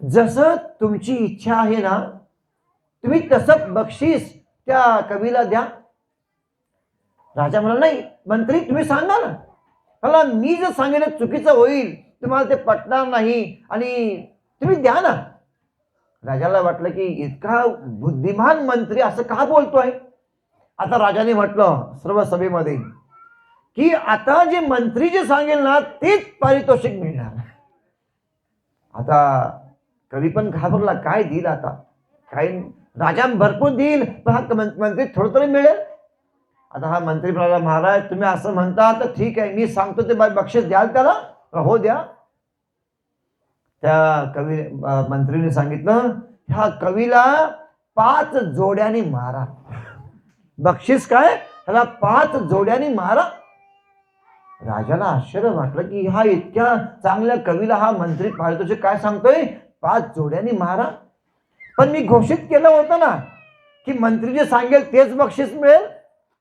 जसं तुमची इच्छा आहे ना, तुम्ही तसं बक्षीस त्या कवीला द्या. राजा म्हणाला, नाही मंत्री तुम्ही सांगा ना, मला मी जर सांगितलं चुकीचं होईल, तुम्हाला ते पटणार नाही, आणि तुम्ही द्या ना. राजाला वाटलं की इतका बुद्धिमान मंत्री असं का बोलतोय. आता राजाने म्हटलं सर्व सभेमध्ये की आता जे मंत्री जे सांगेल ना तेच पारितोषिक मिळणार. आता कवी पण घाबरला, काय देईल आता, काही राजा भरपूर देईल पण हा मंत्री थोडं तरी मिळेल. आता हा मंत्री म्हणाला, महाराज तुम्ही असं म्हणता तर ठीक आहे, मी सांगतो ते बक्षीस द्याल त्याला. हो द्या. त्या कवी मंत्रीने सांगितलं, ह्या कवीला 5 जोड्यांनी मारा. बक्षीस काय, ह्याला 5 जोड्यांनी मारा. राजाला आश्चर्य वाटलं की हा इतक्या चांगल्या कवीला हा मंत्री पारितोषिक काय सांगतोय, 5 जोड्यांनी मारा. पण मी घोषित केलं होतं ना की मंत्री जे सांगेल तेच बक्षीस मिळेल.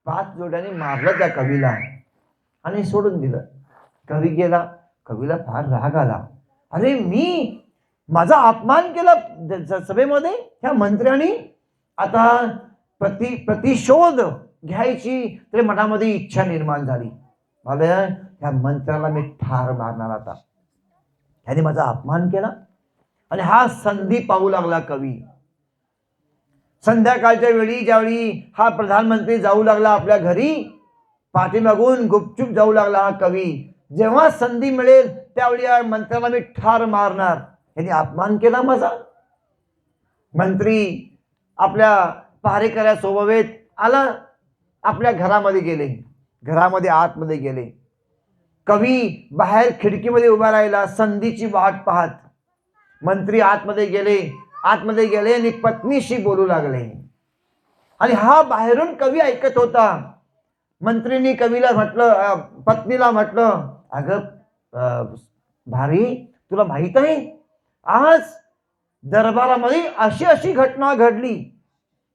5 जोड्यांनी मारलं त्या कवीला आणि सोडून दिलं. कवी गेला. कवीला फार राग आला, अरे मी माझा अपमान केला सभेमध्ये ह्या मंत्र्यांनी. आता प्रतिशोध घ्यायची तरी मनामध्ये इच्छा निर्माण झाली. मला ह्या मंत्र्याला मी ठार मारणार आता, ह्याने माझा अपमान केला. आणि हा संधी पाहू लागला कवी. संध्याकाळच्या वेळी ज्यावेळी हा प्रधानमंत्री जाऊ लागला आपल्या घरी, पाठीमागून गुपचूप जाऊ लागला हा कवी. जेव्हा संधी मिळेल त्यावेळी या मंत्र्याला मी ठार मारणार, यांनी अपमान केला माझा. मंत्री आपल्या पहारेकऱ्या सोबत आला, आपल्या घरामध्ये गेले, घरामध्ये आतमध्ये गेले. कवी बाहेर खिडकीमध्ये उभा राहिला संधीची वाट पाहत. मंत्री आतमध्ये गेले आणि पत्नीशी बोलू लागले. आणि हा बाहेरून कवी ऐकत होता. मंत्रीने कवीला म्हटलं, पत्नीला म्हटलं, अगं भारी तुला माहित आहे आज दरबारामध्ये अशी अशी घटना घडली.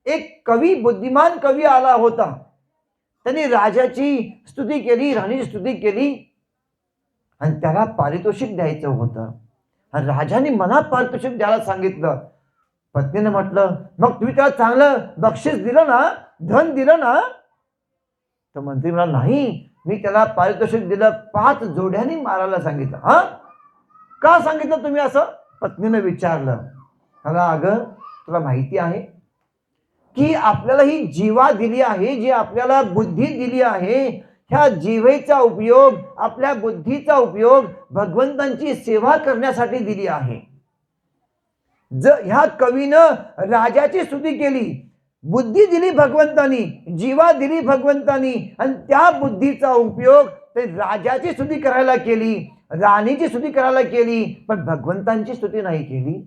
एक कवी, बुद्धिमान कवी आला होता, त्यांनी राजाची स्तुती केली, राणीची स्तुती केली आणि त्याला पारितोषिक द्यायचं होतं. आणि राजाने मला पारितोषिक द्यायला सांगितलं. पत्नीने म्हटलं, मग तुम्ही त्याला चांगलं बक्षीस दिलं ना, धन दिलं ना. तर मंत्री म्हणाला, नाही मी त्याला पारितोषिक दिलं, 5 जोड्यांनी मारायला सांगितलं. हा का सांगितलं तुम्ही असं, पत्नीने विचारलं. मला, अगं तुला माहिती आहे की आपल्याला ही जीवा दिली आहे, जी आपल्याला बुद्धी दिली आहे, ह्या जीवेचा उपयोग, आपल्या बुद्धीचा उपयोग भगवंतांची सेवा करण्यासाठी दिली आहे. जर ह्या कवीनं राजाची स्तुती केली, बुद्धी दिली भगवंतानी, जीवा दिली भगवंतानी, आणि त्या बुद्धीचा उपयोग ते राजाची स्तुती करायला केली, राणीची स्तुती करायला केली, पण भगवंतांची स्तुती नाही केली.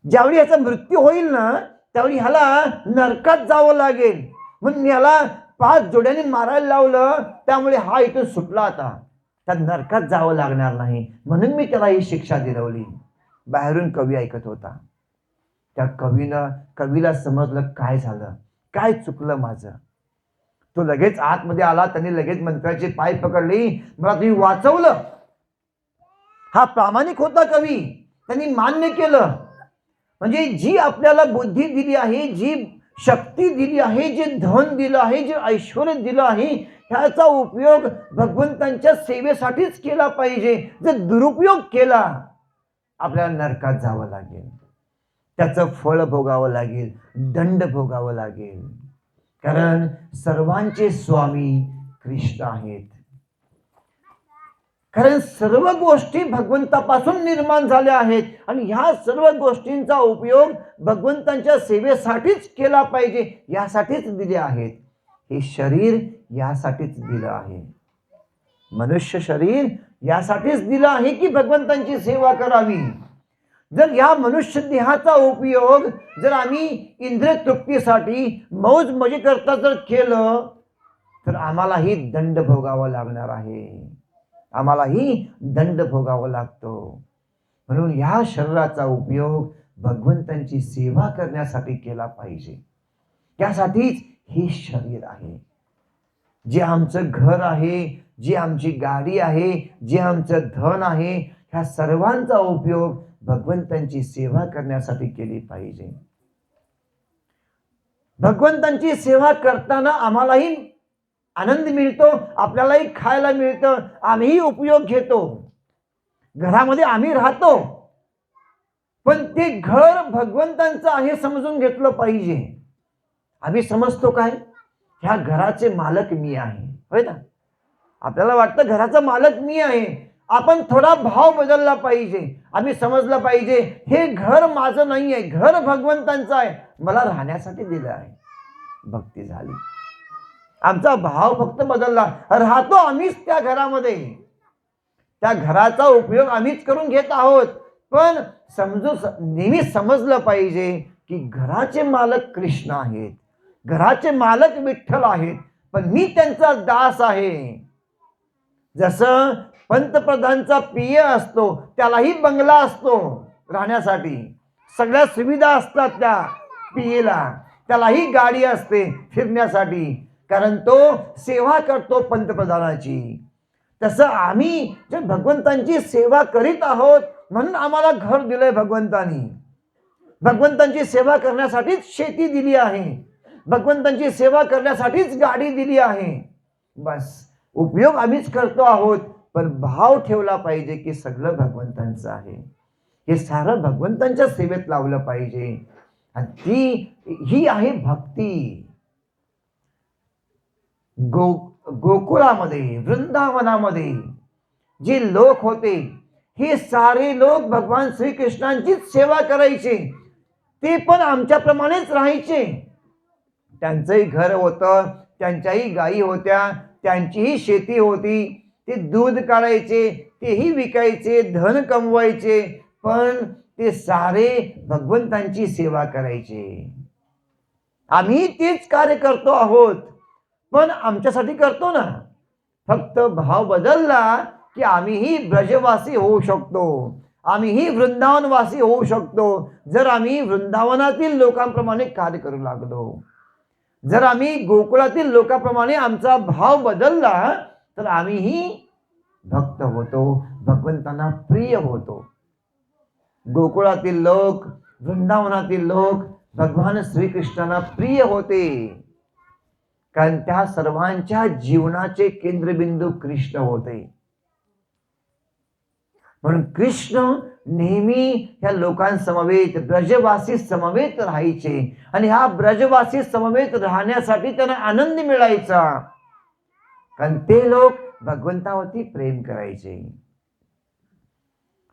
ज्यावेळी ह्याचा मृत्यू होईल ना त्यावेळी ह्याला नरकात जावं लागेल, म्हणून ह्याला 5 जोड्यांनी मारायला लावलं. त्यामुळे हा इथून सुटला, आता त्या नरकात जावं लागणार नाही, म्हणून मी त्याला ही शिक्षा दिलवली. बाहेरून कवी ऐकत होता. त्या कवीला समजलं काय झालं, काय चुकलं माझं. तो लगेच आतमध्ये आला. त्यांनी लगेच मंत्र्याचे पाय पकडले, मला तुम्ही वाचवलं. हा प्रामाणिक होता कवी, त्यांनी मान्य केलं. म्हणजे जी आपल्याला बुद्धी दिली आहे, जी शक्ती दिली आहे, जे धन दिलं आहे, जे ऐश्वर्य दिलं आहे, ह्याचा उपयोग भगवंतांच्या सेवेसाठीच केला पाहिजे. जर दुरुपयोग केला आपल्याला नरकात जावं लागेल, त्याचं फळ भोगावं लागेल, दंड भोगावं लागेल. कारण सर्वांचे स्वामी कृष्ण आहेत. कारण सर्व गोष्टी भगवंतापासून निर्माण झाल्या आहेत आणि ह्या सर्व गोष्टींचा उपयोग भगवंतांच्या सेवेसाठीच केला पाहिजे, यासाठीच दिले आहेत. हे शरीर यासाठीच दिलं आहे. मनुष्य शरीर यासाठीच दिलं आहे की भगवंतांची सेवा करावी. जर या मनुष्य देहाचा उपयोग जर आम्ही इंद्रिय तृप्तीसाठी मौज मजे करता जर केलं तर आम्हालाही दंड भोगावा लागणार आहे. आम्हालाही दंड भोगावा लागतो. म्हणून या शरीराचा उपयोग भगवंतांची सेवा करण्यासाठी केला पाहिजे. त्यासाठीच हे शरीर आहे. जे आमचं घर आहे, जी आमची गाडी आहे, जे आमचं धन आहे, ह्या सर्वांचा उपयोग भगवंतांची सेवा करण्यासाठी केली पाहिजे. भगवंतांची सेवा करताना आम्हालाही आनंद मिळतो, आपल्यालाही खायला मिळतं, आम्हीही उपयोग घेतो, घरामध्ये आम्ही राहतो. पण ते घर भगवंतांचं आहे समजून घेतलं पाहिजे. आम्ही समजतो काय, ह्या घराचे मालक मी आहे, होय ना. आपल्याला वाटतं घराचा मालक मी आहे. आपण थोडा भाव बदलला पाहिजे. आम्ही समजलं पाहिजे हे घर माझं नाही आहे, घर भगवंतांचं आहे, मला राहण्यासाठी दिलं आहे. भक्ती झाली. आमचा भाव फक्त बदलला, राहतो आम्हीच त्या घरामध्ये, त्या घराचा उपयोग आम्हीच करून घेत आहोत. पण नेहमी समजलं पाहिजे की घराचे मालक कृष्ण आहेत, घराचे मालक विठ्ठल आहेत, पण मी त्यांचा दास आहे. जसं पंतप्रधानचा पिय असतो, त्यालाही बंगला असतो राहण्यासाठी, सगळ्या सुविधा असतात त्या पियेला, त्यालाही गाडी असते फिरण्यासाठी, कारण तो सेवा करतो पंतप्रधानाची. तसं आम्ही जे भगवंतांची सेवा करीत आहोत म्हणून आम्हाला घर दिलंय भगवंतानी. भगवंतांची सेवा करण्यासाठीच शेती दिली आहे, भगवंतांची सेवा करण्यासाठीच गाडी दिली आहे. बस उपयोग आम्हीच करतो आहोत, पण भाव ठेवला पाहिजे की सगळं भगवंतांचं आहे, हे सारं भगवंतांच्या सेवेत लावलं पाहिजे. आणि ही आहे भक्ती. गोकुळामध्ये, वृंदावनामध्ये जे लोक होते, हे सारे लोक भगवान श्रीकृष्णांचीच सेवा करायचे. ते पण आमच्याप्रमाणेच राहायचे. त्यांचंही घर होतं, त्यांच्याही गायी होत्या, त्यांचीही शेती होती, ते दूध काढायचे, तेही विकायचे, धन कमवायचे, पण ते सारे भगवंतांची सेवा करायचे. आम्ही तेच कार्य करतो आहोत, पण आमच्यासाठी करतो ना. फक्त भाव बदलला की आम्हीही ब्रजवासी होऊ शकतो, आम्हीही वृंदावनवासी होऊ शकतो. जर आम्ही वृंदावनातील लोकांप्रमाणे कार्य करू लागलो, जर आम्ही गोकुळातील लोकांप्रमाणे आमचा भाव बदलला, तर आम्हीही भक्त होतो, भगवंतांना प्रिय होतो. गोकुळातील लोक, वृंदावनातील लोक भगवान श्रीकृष्णांना प्रिय होते, कारण त्या सर्वांच्या जीवनाचे केंद्रबिंदू कृष्ण होते. म्हणून कृष्ण नेहमी ह्या लोकांसमवेत, ब्रजवासी समवेत राहायचे. आणि ह्या ब्रजवासी समवेत राहण्यासाठी त्यांना आनंद मिळायचा, कारण ते लोक भगवंतावरती प्रेम करायचे.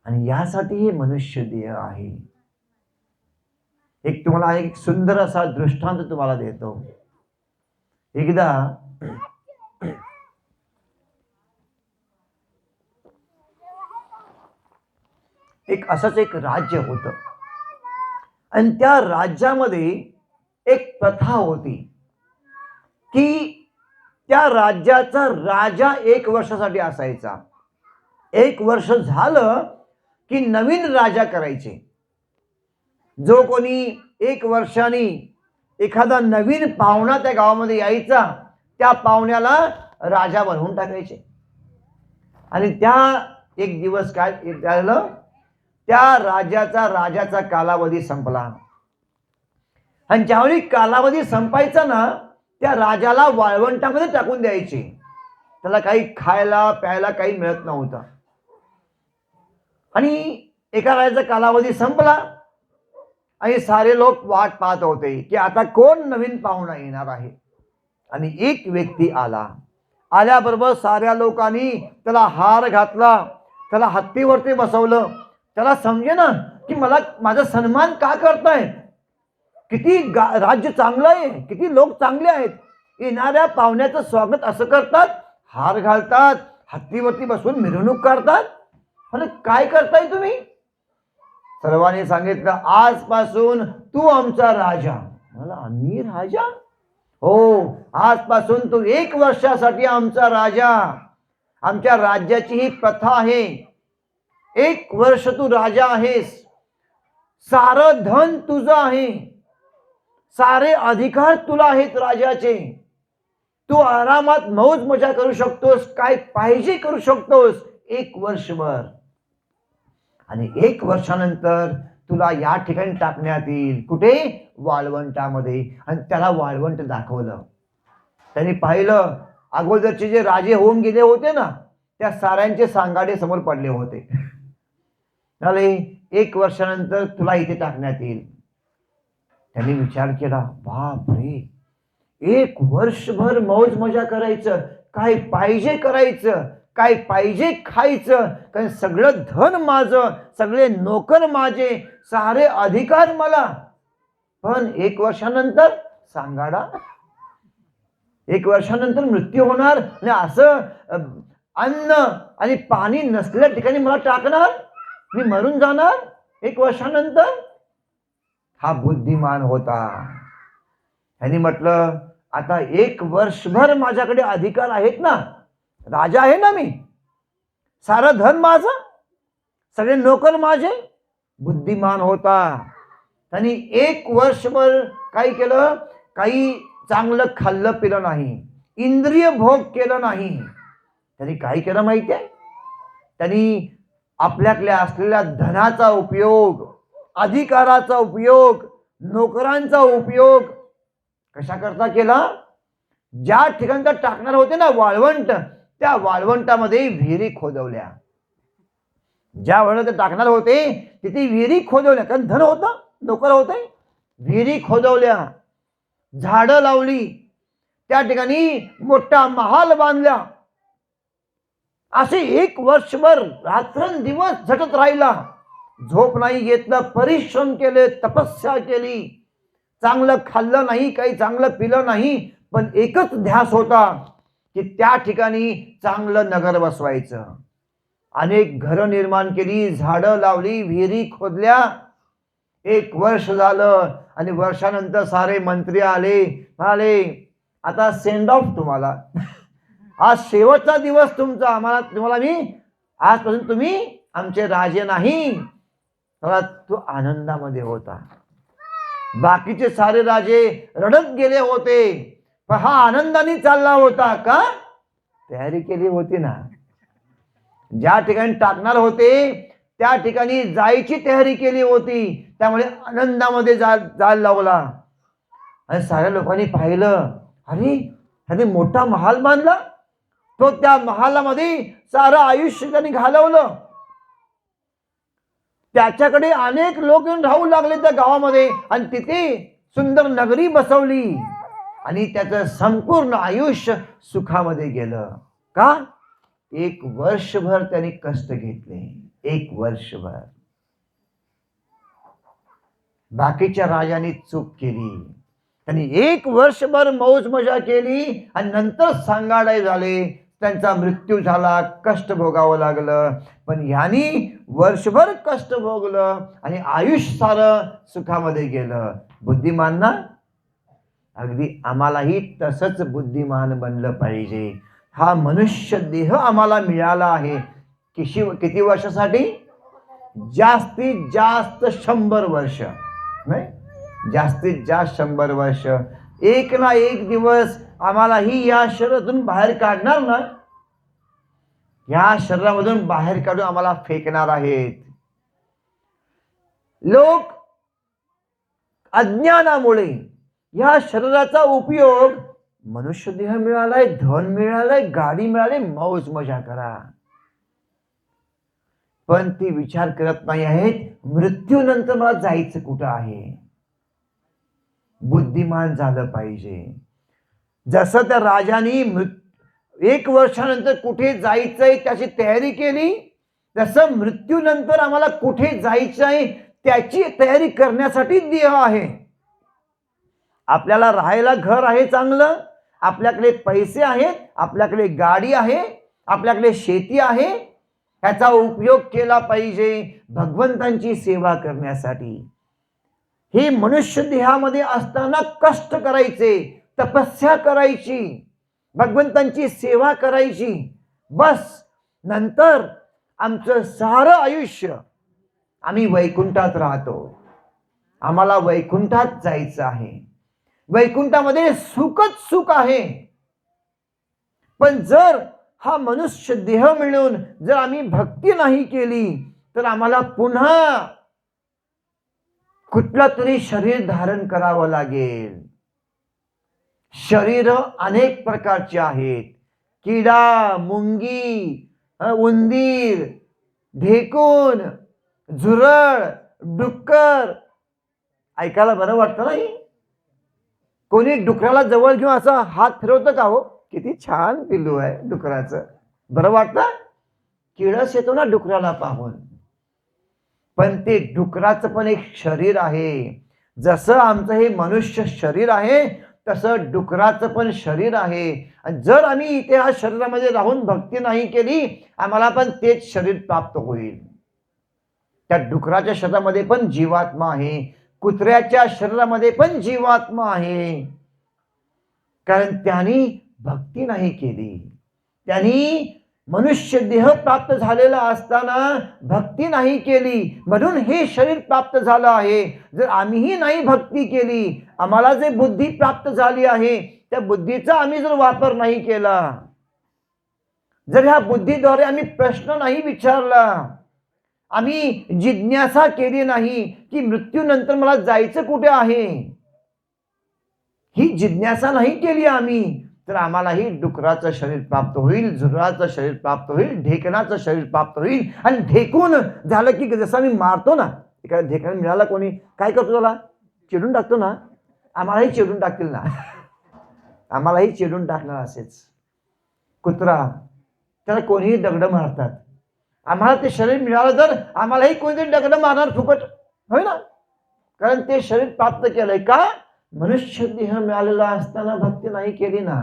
आणि यासाठी हे मनुष्य देह आहे. तुम्हाला एक सुंदर असा दृष्टांत तुम्हाला देतो. एकदा असंच एक राज्य होतं, आणि त्या राज्यामध्ये एक प्रथा होती की त्या राज्याचा राजा 1 वर्षासाठी असायचा. 1 वर्ष झालं की नवीन राजा करायचे. जो कोणी 1 वर्षांनी एखादा नवीन पाहुणा त्या गावामध्ये यायचा, त्या पाहुण्याला राजा बनवून टाकायचे. आणि त्या एक दिवस काय झालं, त्या राजाचा कालावधी संपला. आणि ज्यावेळी कालावधी संपायचा ना, त्या राजाला वाळवंटामध्ये टाकून द्यायचे. त्याला काही खायला प्यायला काही मिळत नव्हतं. आणि एका राजाचा कालावधी संपला आणि सारे लोक वाट पाहत होते की आता कोण नवीन पाहुणा येणार आहे. आणि एक व्यक्ती आला आल्याबरोबर साऱ्या लोकांनी त्याला हार घातला, त्याला हत्तीवरती बसवलं. त्याला समजे ना की मला माझा सन्मान का करताय, किती राज्य चांगलं आहे, किती लोक चांगले आहेत. येणाऱ्या पाहुण्याचं स्वागत असं करतात, हार घालतात, हत्तीवरती बसून मिरवणूक काढतात. अरे काय करताय तुम्ही? सर्वांनी सांगितलं, आजपासून तू आमचा राजा. मला आम्ही राजा? हो, आजपासून तू 1 वर्षासाठी आमचा राजा. आमच्या राज्याची ही प्रथा आहे, 1 वर्ष तू राजा आहेस. सारं धन तुझं आहे, सारे अधिकार तुला आहेत राजाचे. तू आरामात मौज मजा करू शकतोस, काय पाहिजे करू शकतोस 1 वर्षभर. आणि 1 वर्षानंतर तुला या ठिकाणी टाकण्यात येईल. कुठे? वाळवंटामध्ये. आणि त्याला वाळवंट दाखवलं. त्यांनी पाहिलं अगोदरचे जे राजे होऊन गेले होते ना, त्या साऱ्यांचे सांगाडे समोर पडले होते. झाले 1 वर्षानंतर तुला इथे टाकण्यात येईल. त्यांनी विचार केला, बापरे, 1 वर्षभर मौज मजा करायचं, काय पाहिजे करायचं, काय पाहिजे खायचं, कारण सगळं धन माझं, सगळे नोकर माझे, सारे अधिकार मला. पण 1 वर्षानंतर सांगाडा, 1 वर्षानंतर मृत्यू होणार आणि असं अन्न आणि पाणी नसलेल्या ठिकाणी मला टाकणार, मी मरून जाणार 1 वर्षानंतर. हा बुद्धिमान होता. त्यांनी म्हटलं, आता 1 वर्षभर माझ्याकडे अधिकार आहेत ना, राजा आहे ना मी, सारं धन माझं, सगळे नोकर माझे. बुद्धिमान होता. त्यांनी 1 वर्षभर काय केलं? काही चांगलं खाल्लं पिलं नाही, इंद्रिय भोग केलं नाही. त्यांनी काय केलं माहिती आहे? त्यांनी आपल्याकडे असलेल्या धनाचा उपयोग, अधिकाराचा उपयोग, नोकरांचा उपयोग कशा करता केला? ज्या ठिकाणी ते टाकणार होते ना वाळवंट, त्या वाळवंटामध्ये विहिरी खोदवल्या. ज्या वेळेला ते टाकणार होते तिथे विहिरी खोदवल्या, कारण धन होतं, नोकर होते. विहिरी खोदवल्या, झाडं लावली, त्या ठिकाणी मोठा महाल बांधला. असे 1 वर्षभर रात्रंदिवस झटत राहिला. झोप नाही घेतलं, परिश्रम केले, तपस्या केली, चांगलं खाल्लं नाही, काही चांगलं पिलं नाही, पण एकच ध्यास होता की त्या ठिकाणी चांगलं नगर बसवायचं. अनेक घरं निर्माण केली, झाडं लावली, विहिरी खोदल्या. 1 वर्ष झालं आणि वर्षानंतर सारे मंत्री आले, म्हणाले, आता सेंड ऑफ तुम्हाला, आज शेवटचा दिवस तुमचा, तुम्हाला मी आजपासून तुम्ही आमचे राजे नाही. तो आनंदामध्ये होता. बाकीचे सारे राजे रडत गेले होते, पण हा आनंदाने चालला होता. का? तयारी केली होती ना, ज्या ठिकाणी टाकणार होते त्या ठिकाणी जायची तयारी केली होती, त्यामुळे आनंदामध्ये जायला लागला. आणि साऱ्या लोकांनी पाहिलं, अरे ह्याने मोठा महाल बांधला, तो त्या महालामध्ये सारं आयुष्य त्यांनी घालवलं. त्याच्याकडे अनेक लोक येऊन राहू लागले त्या गावामध्ये, आणि तिथे सुंदर नगरी बसवली, आणि त्याचं संपूर्ण आयुष्य सुखामध्ये गेलं. का? 1 वर्षभर त्यांनी कष्ट घेतले, 1 वर्षभर. बाकीच्या राजांनी चूक केली, त्यांनी 1 वर्षभर मौज मजा केली आणि नंतर सांगाडे झाले, त्यांचा मृत्यू झाला, कष्ट भोगावं लागलं. पण ह्यांनी वर्षभर कष्ट भोगलं आणि आयुष्य सारं सुखामध्ये गेलं. बुद्धिमान ना? अगदी आम्हालाही तसंच बुद्धिमान बनलं पाहिजे. हा मनुष्य देह आम्हाला मिळाला आहे किती वर्षासाठी? जास्तीत जास्त 100 वर्ष, नाही, जास्तीत जास्त 100 वर्ष. एक ना एक दिवस आम्हालाही या शरीरातून बाहेर काढणार ना, या शरीरामधून बाहेर काढून आम्हाला फेकणार आहेत. लोक अज्ञानामुळे या शरीराचा उपयोग, मनुष्य देह मिळालाय, धन मिळालंय, गाडी मिळाली, मौज मजा करा, पण ती विचार करत नाही आहेत मृत्यूनंतर मला जायचं कुठं आहे. बुद्धिमान झालं पाहिजे. जसं त्या राजाने 1 वर्षानंतर कुठे जायचंय त्याची तयारी केली, तसं मृत्यूनंतर आम्हाला कुठे जायचंय त्याची तयारी करण्यासाठी देह आहे. आपल्याला राहायला घर आहे चांगलं, आपल्याकडे पैसे आहेत, आपल्याकडे गाडी आहे, आपल्याकडे शेती आहे, ह्याचा उपयोग केला पाहिजे भगवंतांची सेवा करण्यासाठी. हे मनुष्य देहामध्ये असताना कष्ट करायचे, तपस्या करायची, भगवंतांची सेवा करायची, बस नंतर आमचं सारं आयुष्य आम्ही वैकुंठात राहतो. आम्हाला वैकुंठात जायचं आहे. वैकुंठामध्ये सुखच सुख आहे. पण जर हा मनुष्य देह मिळून जर आम्ही भक्ती नाही केली तर आम्हाला पुन्हा कुठलं तरी शरीर धारण करावं लागेल. शरीर अनेक प्रकारचे आहेत. किडा, मुंगी, उंदीर, ढेकून, झुरळ, डुक्कर. ऐकायला बरं वाटतं नाही? कोणी डुकराला जवळ घेऊन असा हात फिरवतं का हो? किती छान पिल्लू आहे डुकराचं, बरं वाटतं? किळस येतो ना डुकराला पाहून. पण ते डुकराचं पण एक शरीर आहे. जसं आमचं हे मनुष्य शरीर आहे तसं डुकराचं पण शरीर आहे. आणि जर आम्ही इथे ह्या शरीरामध्ये राहून भक्ती नाही केली आम्हाला पण तेच शरीर प्राप्त होईल. त्या डुकराच्या शरीरामध्ये पण जीवात्मा आहे, कुत्र्याच्या शरीरामध्ये पण जीवात्मा आहे. कारण त्यांनी भक्ती नाही केली. त्यांनी मनुष्य देह प्राप्त झालेला असताना भक्ती नाही केली म्हणून हे शरीर प्राप्त झालं आहे. जर आम्हीही नाही भक्ती केली, आम्हाला जे बुद्धी प्राप्त झाली आहे त्या बुद्धीचा आम्ही जर वापर नाही केला, जर ह्या बुद्धीद्वारे आम्ही प्रश्न नाही विचारला, आम्ही जिज्ञासा केली नाही की मृत्यूनंतर मला जायचं कुठे आहे, ही जिज्ञासा नाही केली आम्ही, तर आम्हालाही डुकराचं शरीर प्राप्त होईल, झुरळाचं शरीर प्राप्त होईल, ढेकणाचं शरीर प्राप्त होईल. आणि ढेकून झालं की जसं मी मारतो ना, एखाद्या ढेकण मिळाला कोणी काय करतो, त्याला चिडून टाकतो ना, आम्हालाही चिडून टाकतील ना, आम्हालाही चिडून टाकणार असेच. कुत्रा त्याला कोणीही दगड मारतात, आम्हाला ते शरीर मिळालं तर आम्हालाही कोणीतरी दगड मारणार फुकट, होय ना? कारण ते शरीर प्राप्त केलंय का? मनुष्य देह मिळालेला असताना भक्ती नाही केली ना.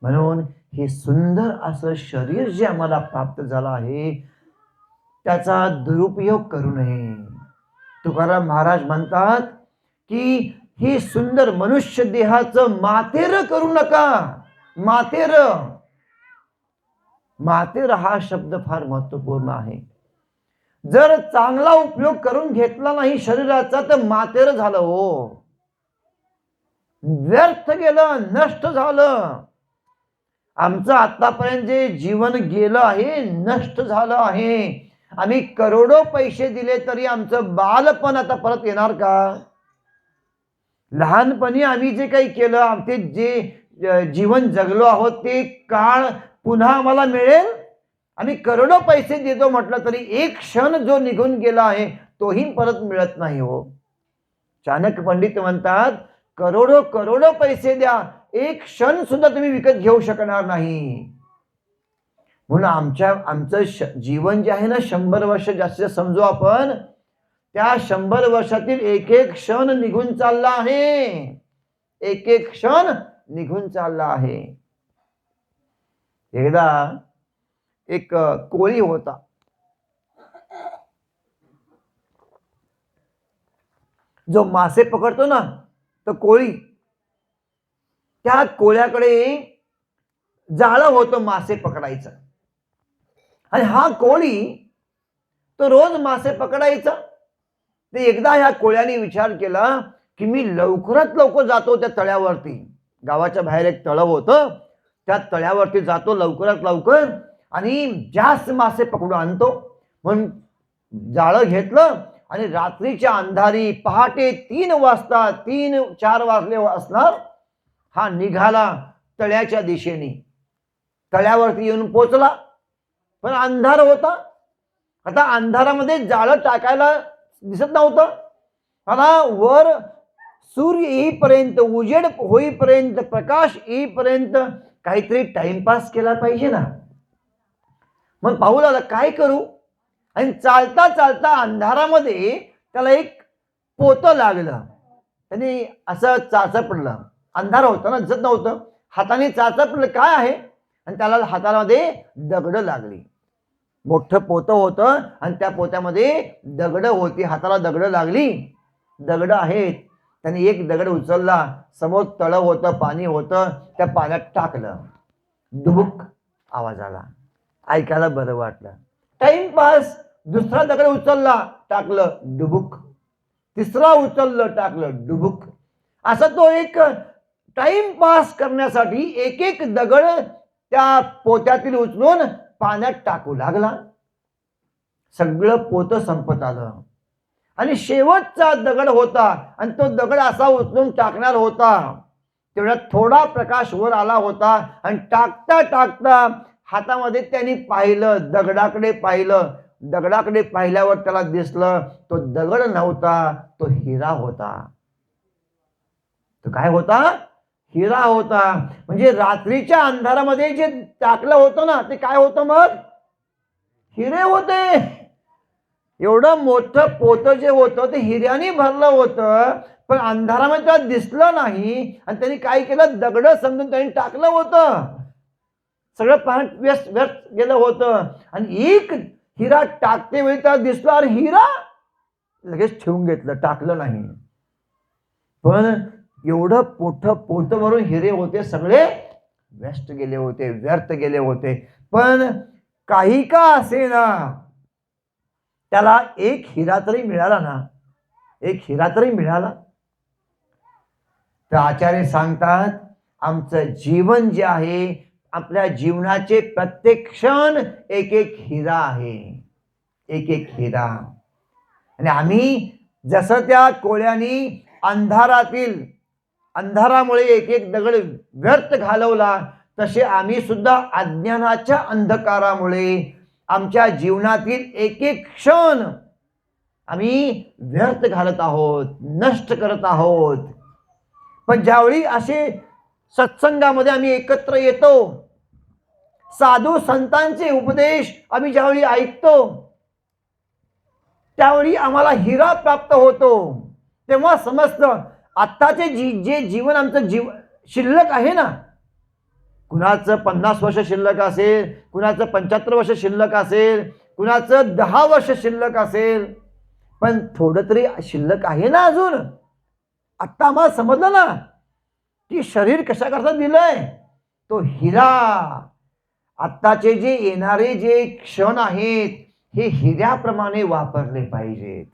म्हणून हे सुंदर असं शरीर जे आम्हाला प्राप्त झालं आहे त्याचा दुरुपयोग करू नये. तुकाराम महाराज म्हणतात की हे सुंदर मनुष्य देहाचं मातेर करू नका. मातेर, मातेर हा शब्द फार महत्वपूर्ण आहे. जर चांगला उपयोग करून घेतला नाही शरीराचा तर मातेर झालं, हो, व्यर्थ गेलं, नष्ट झालं. आमचं आतापर्यंत जे जीवन गेलं आहे नष्ट झालं आहे. आम्ही करोडो पैसे दिले तरी आमचं बालपण आता परत येणार का? लहानपणी आम्ही जे काही केलं, आमचे जे जीवन जगलो आहोत ते काळ पुन्हा आम्हाला मिळेल? आम्ही करोडो पैसे देतो म्हटलं तरी एक क्षण जो निघून गेला आहे तोही परत मिळत नाही, हो. चाणक्य पंडित म्हणतात करोडो करोडो पैसे द्या, एक क्षण सुद्धा तुम्ही विकत घेऊ शकणार नाही. म्हणून आमचं जीवन जे आहे ना 100 वर्ष जास्त समजू आपण, त्या 100 वर्षातील एक एक क्षण निघून चालला आहे, एक एक क्षण निघून चालला आहे. एकदा एक कोळी होता. जो मासे पकडतो ना तो कोळी, त्या कोळ्याकडे जाळं होतं मासे पकडायचं. आणि हा कोळी तो रोज मासे पकडायचा. ते एकदा ह्या कोळ्याने विचार केला की मी लवकरात लवकर जातो त्या तळ्यावरती. गावाच्या बाहेर एक तळं होतं, त्या तळ्यावरती जातो लवकरात लवकर आणि जास्त मासे पकडून आणतो. म्हणून जाळं घेतलं आणि रात्रीच्या अंधारी पहाटे 3 वाजता 3-4 वाजले असणार, हा निघाला तळ्याच्या दिशेने. तळ्यावरती येऊन पोचला पण अंधार होता. आता अंधारामध्ये जाळं टाकायला दिसत नव्हतं. आता वर सूर्य येईपर्यंत, उजेड होईपर्यंत, प्रकाश येईपर्यंत काहीतरी टाइमपास केला पाहिजे ना. मग पाहू लागला काय करू. आणि चालता चालता अंधारामध्ये त्याला एक पोतं लागलं. त्याने असं चाचपडलं. अंधार होता ना, दिसत नव्हतं. हाताने चाचपडलं काय आहे, आणि त्याला हातामध्ये दगड लागली. मोठं पोतं होतं आणि त्या पोत्यामध्ये दगड होती. हाताला दगड लागली. दगड आहेत. त्याने एक दगड उचलला. समोर तळं होतं, पाणी होतं. त्या पाण्यात टाकलं. डुबुक आवाज आला. ऐकायला बरं वाटलं. टाइमपास. दुसरा दगड उचलला, टाकलं, डुबुक. तिसरा उचललं, टाकलं, डुबुक. असा तो एक टाइमपास करण्यासाठी एक एक दगड त्या पोत्यातील उचलून पाण्यात टाकू लागला. सगळं पोतं संपत आलं आणि शेवटचा दगड होता आणि तो दगड असा उचलून टाकणार होता. तेवढ्यात थोडा प्रकाश वर आला होता आणि टाकता टाकता हातामध्ये त्यांनी पाहिलं, दगडाकडे पाहिलं. दगडाकडे पाहिल्यावर त्याला दिसलं तो दगड नव्हता, तो हिरा होता. तो काय होता? हिरा होता. म्हणजे रात्रीच्या अंधारामध्ये जे टाकलं होतं ना, ते काय होतं मग? हिरे होते. एवढं मोठं पोतं जे होतं ते हिऱ्याने भरलं होतं, पण अंधारामध्ये त्याला दिसलं नाही. आणि त्यांनी काय केलं, दगड समजून त्यांनी टाकलं होतं. सगळं पाण्यात व्यस्त गेलं होतं. आणि एक हिरा टाकते वेळी त्याला दिसला, अरे हिरा, लगेच ठेवून घेतलं, टाकलं नाही. पण एवढं मोठं पोतं भरून हिरे होते, सगळे व्यस्त गेले होते, व्यर्थ गेले होते. पण काही का असेना, त्याला एक हिरा तरी मिळाला ना. एक हिरा तरी मिळाला. तर आचार्य सांगतात, आमचं जीवन जे आहे, आपल्या जीवनाचे प्रत्येक क्षण एक एक हिरा आहे. एक एक हिरा. आणि आम्ही जसं त्या कोळ्यानी अंधारामुळे एक एक दगड व्यर्थ घालवला, तसे आम्ही सुद्धा अज्ञानाच्या अंधकारामुळे आमच्या जीवनातील एक एक क्षण आम्ही व्यर्थ घालत आहोत, नष्ट करत आहोत. पण ज्यावेळी असे सत्संगामध्ये आम्ही एकत्र येतो, साधू संतांचे उपदेश आम्ही ज्यावेळी ऐकतो, त्यावेळी आम्हाला हिरा प्राप्त होतो. तेव्हा समजतं आत्ताचे जे जीवन आमचं शिल्लक आहे ना, कुणाचं 50 वर्ष शिल्लक असेल, कुणाचं 75 वर्ष शिल्लक असेल, कुणाचं 10 वर्ष शिल्लक असेल, पण थोडं तरी शिल्लक आहे ना अजून. आत्ता आम्हाला समजलं ना की शरीर कशाकरता दिलंय. तो हिरा. आत्ताचे जे येणारे जे क्षण आहेत, हे हिऱ्याप्रमाणे वापरले पाहिजेत.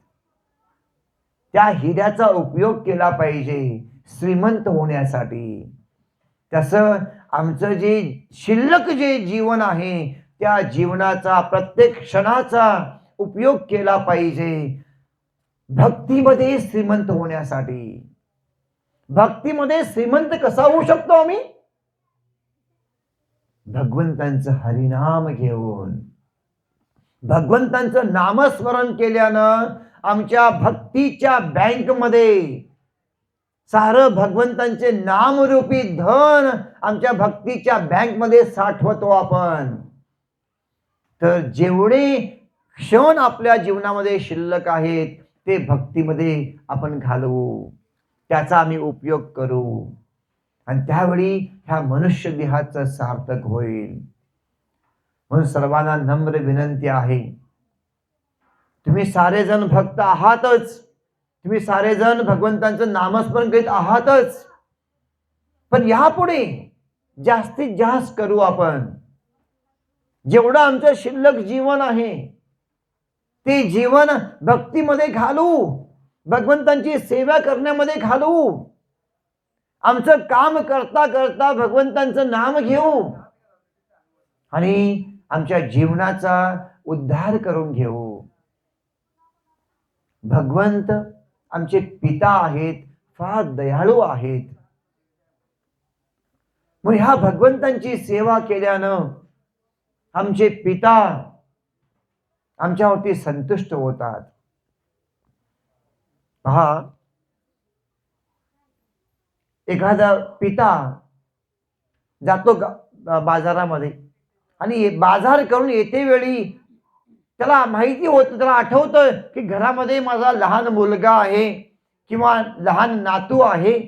त्या हिऱ्याचा उपयोग केला पाहिजे श्रीमंत होण्यासाठी. तसं आमचं जे शिल्लक जे जीवन आहे, त्या जीवनाचा प्रत्येक क्षणाचा उपयोग केला पाहिजे भक्तीमध्ये श्रीमंत होण्यासाठी. भक्तीमध्ये श्रीमंत कसा होऊ शकतो आम्ही? भगवंतांचं हरिनाम घेऊन, भगवंतांचं नामस्मरण केल्यानं आमच्या भक्तीच्या बँकमध्ये सारं भगवंतांचे नामरूपी धन आमच्या भक्तीच्या बँकमध्ये साठवतो आपण. तर जेवढे क्षण आपल्या जीवनामध्ये शिल्लक आहेत, ते भक्तीमध्ये आपण घालवू, त्याचा आम्ही उपयोग करू. आणि त्यावेळी ह्या मनुष्य देहाचं सार्थक होईल. म्हणून सर्वांना नम्र विनंती आहे, तुम्ही सारेजण भक्त आहातच, तुम्ही सारेजण भगवंतांचं नामस्मरण करीत आहातच, पण यापुढे जास्तीत जास्त करू आपण. जेवढं आमचं शिल्लक जीवन आहे, ते जीवन भक्तीमध्ये घालू, भगवंतांची सेवा करण्यामध्ये घालू. आमचं काम करता करता भगवंतांचं नाम घेऊ आणि आमच्या जीवनाचा उद्धार करून घेऊ. भगवंत आमचे पिता आहेत, फार दयाळू आहेत. मग ह्या भगवंतांची सेवा केल्यानं आमचे पिता आमच्यावरती संतुष्ट होतात. पहा, एखादा पिता जातो बाजारामध्ये आणि बाजार करून येते वेळी त्याला माहिती होतं, त्याला आठवतं की घरामध्ये माझा लहान मुलगा आहे किंवा लहान नातू आहे.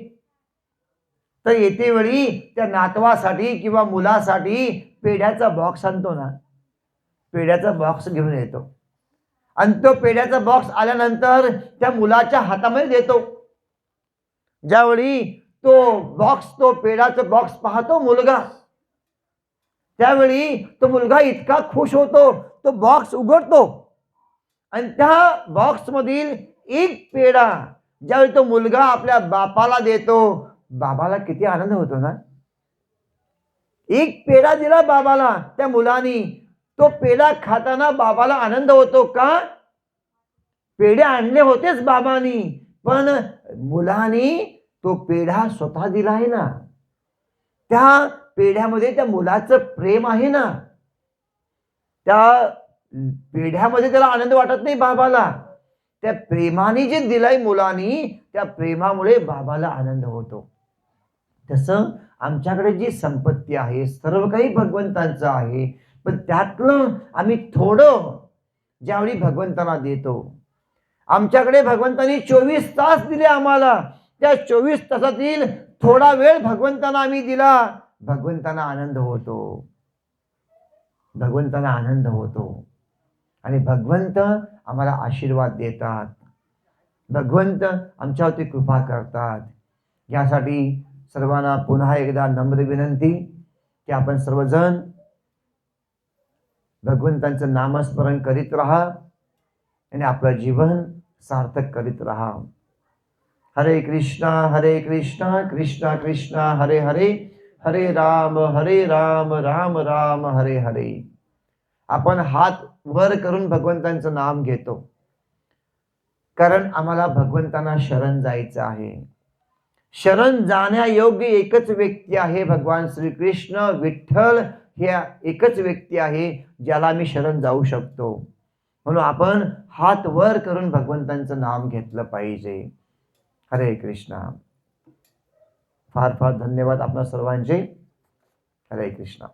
तर येते वेळी त्या नातवासाठी किंवा मुलासाठी पेढ्याचा बॉक्स आणतो ना, पेढ्याचा बॉक्स घेऊन येतो आणि तो पेढ्याचा बॉक्स आल्यानंतर त्या मुलाच्या हातामध्ये देतो. ज्यावेळी तो पेढ्याचा बॉक्स पाहतो मुलगा, त्यावेळी तो मुलगा इतका खुश होतो, तो बॉक्स उघडतो आणि त्या बॉक्स मधील एक पेढा ज्यावेळी तो मुलगा आपल्या बापाला देतो, बाबाला किती आनंद होतो ना. एक पेढा दिला बाबाला त्या मुलानी, तो पेढा खाताना बाबाला आनंद होतो का? पेढे आणले होतेच बाबांनी, पण मुलानी तो पेढा स्वतः दिला आहे ना. त्या पेढ्यामध्ये त्या मुलाचं प्रेम आहे ना. त्या पेढ्यामध्ये त्याला आनंद वाटत नाही बाबाला, त्या प्रेमाने जे दिलंय मुलानी, त्या प्रेमामुळे बाबाला आनंद होतो. तसं आमच्याकडे जी संपत्ती आहे सर्व काही भगवंतांचं आहे, पण त्यातलं आम्ही थोडं ज्यावेळी भगवंतांना देतो, आमच्याकडे भगवंतांनी 24 तास दिले आम्हाला, त्या 24 तासातील थोडा वेळ भगवंतांना आम्ही दिला, भगवंतांना आनंद होतो, भगवंतांना आनंद होतो आणि भगवंत आम्हाला आशीर्वाद देतात, भगवंत आमच्यावरती कृपा करतात. यासाठी सर्वांना पुन्हा एकदा नम्र विनंती की आपण सर्वजण भगवंतांचं नामस्मरण करीत राहा आणि आपलं जीवन सार्थक करीत राहा. हरे कृष्णा कृष्णा कृष्णा हरे हरे, हरे राम राम राम हरे हरे. आपण हात वर करून भगवंतांचं नाम घेतो, कारण आम्हाला भगवंतांना शरण जायचं आहे. शरण जाण्यायोग्य एकच व्यक्ती आहे भगवान श्रीकृष्ण विठ्ठल, हे एकच व्यक्ती आहे ज्याला मी शरण जाऊ शकतो. म्हणून आपण हात वर करून भगवंतांचं नाम घेतलं पाहिजे. हरे कृष्णा. फार फार धन्यवाद आपल्या सर्वांचे. हरे कृष्णा.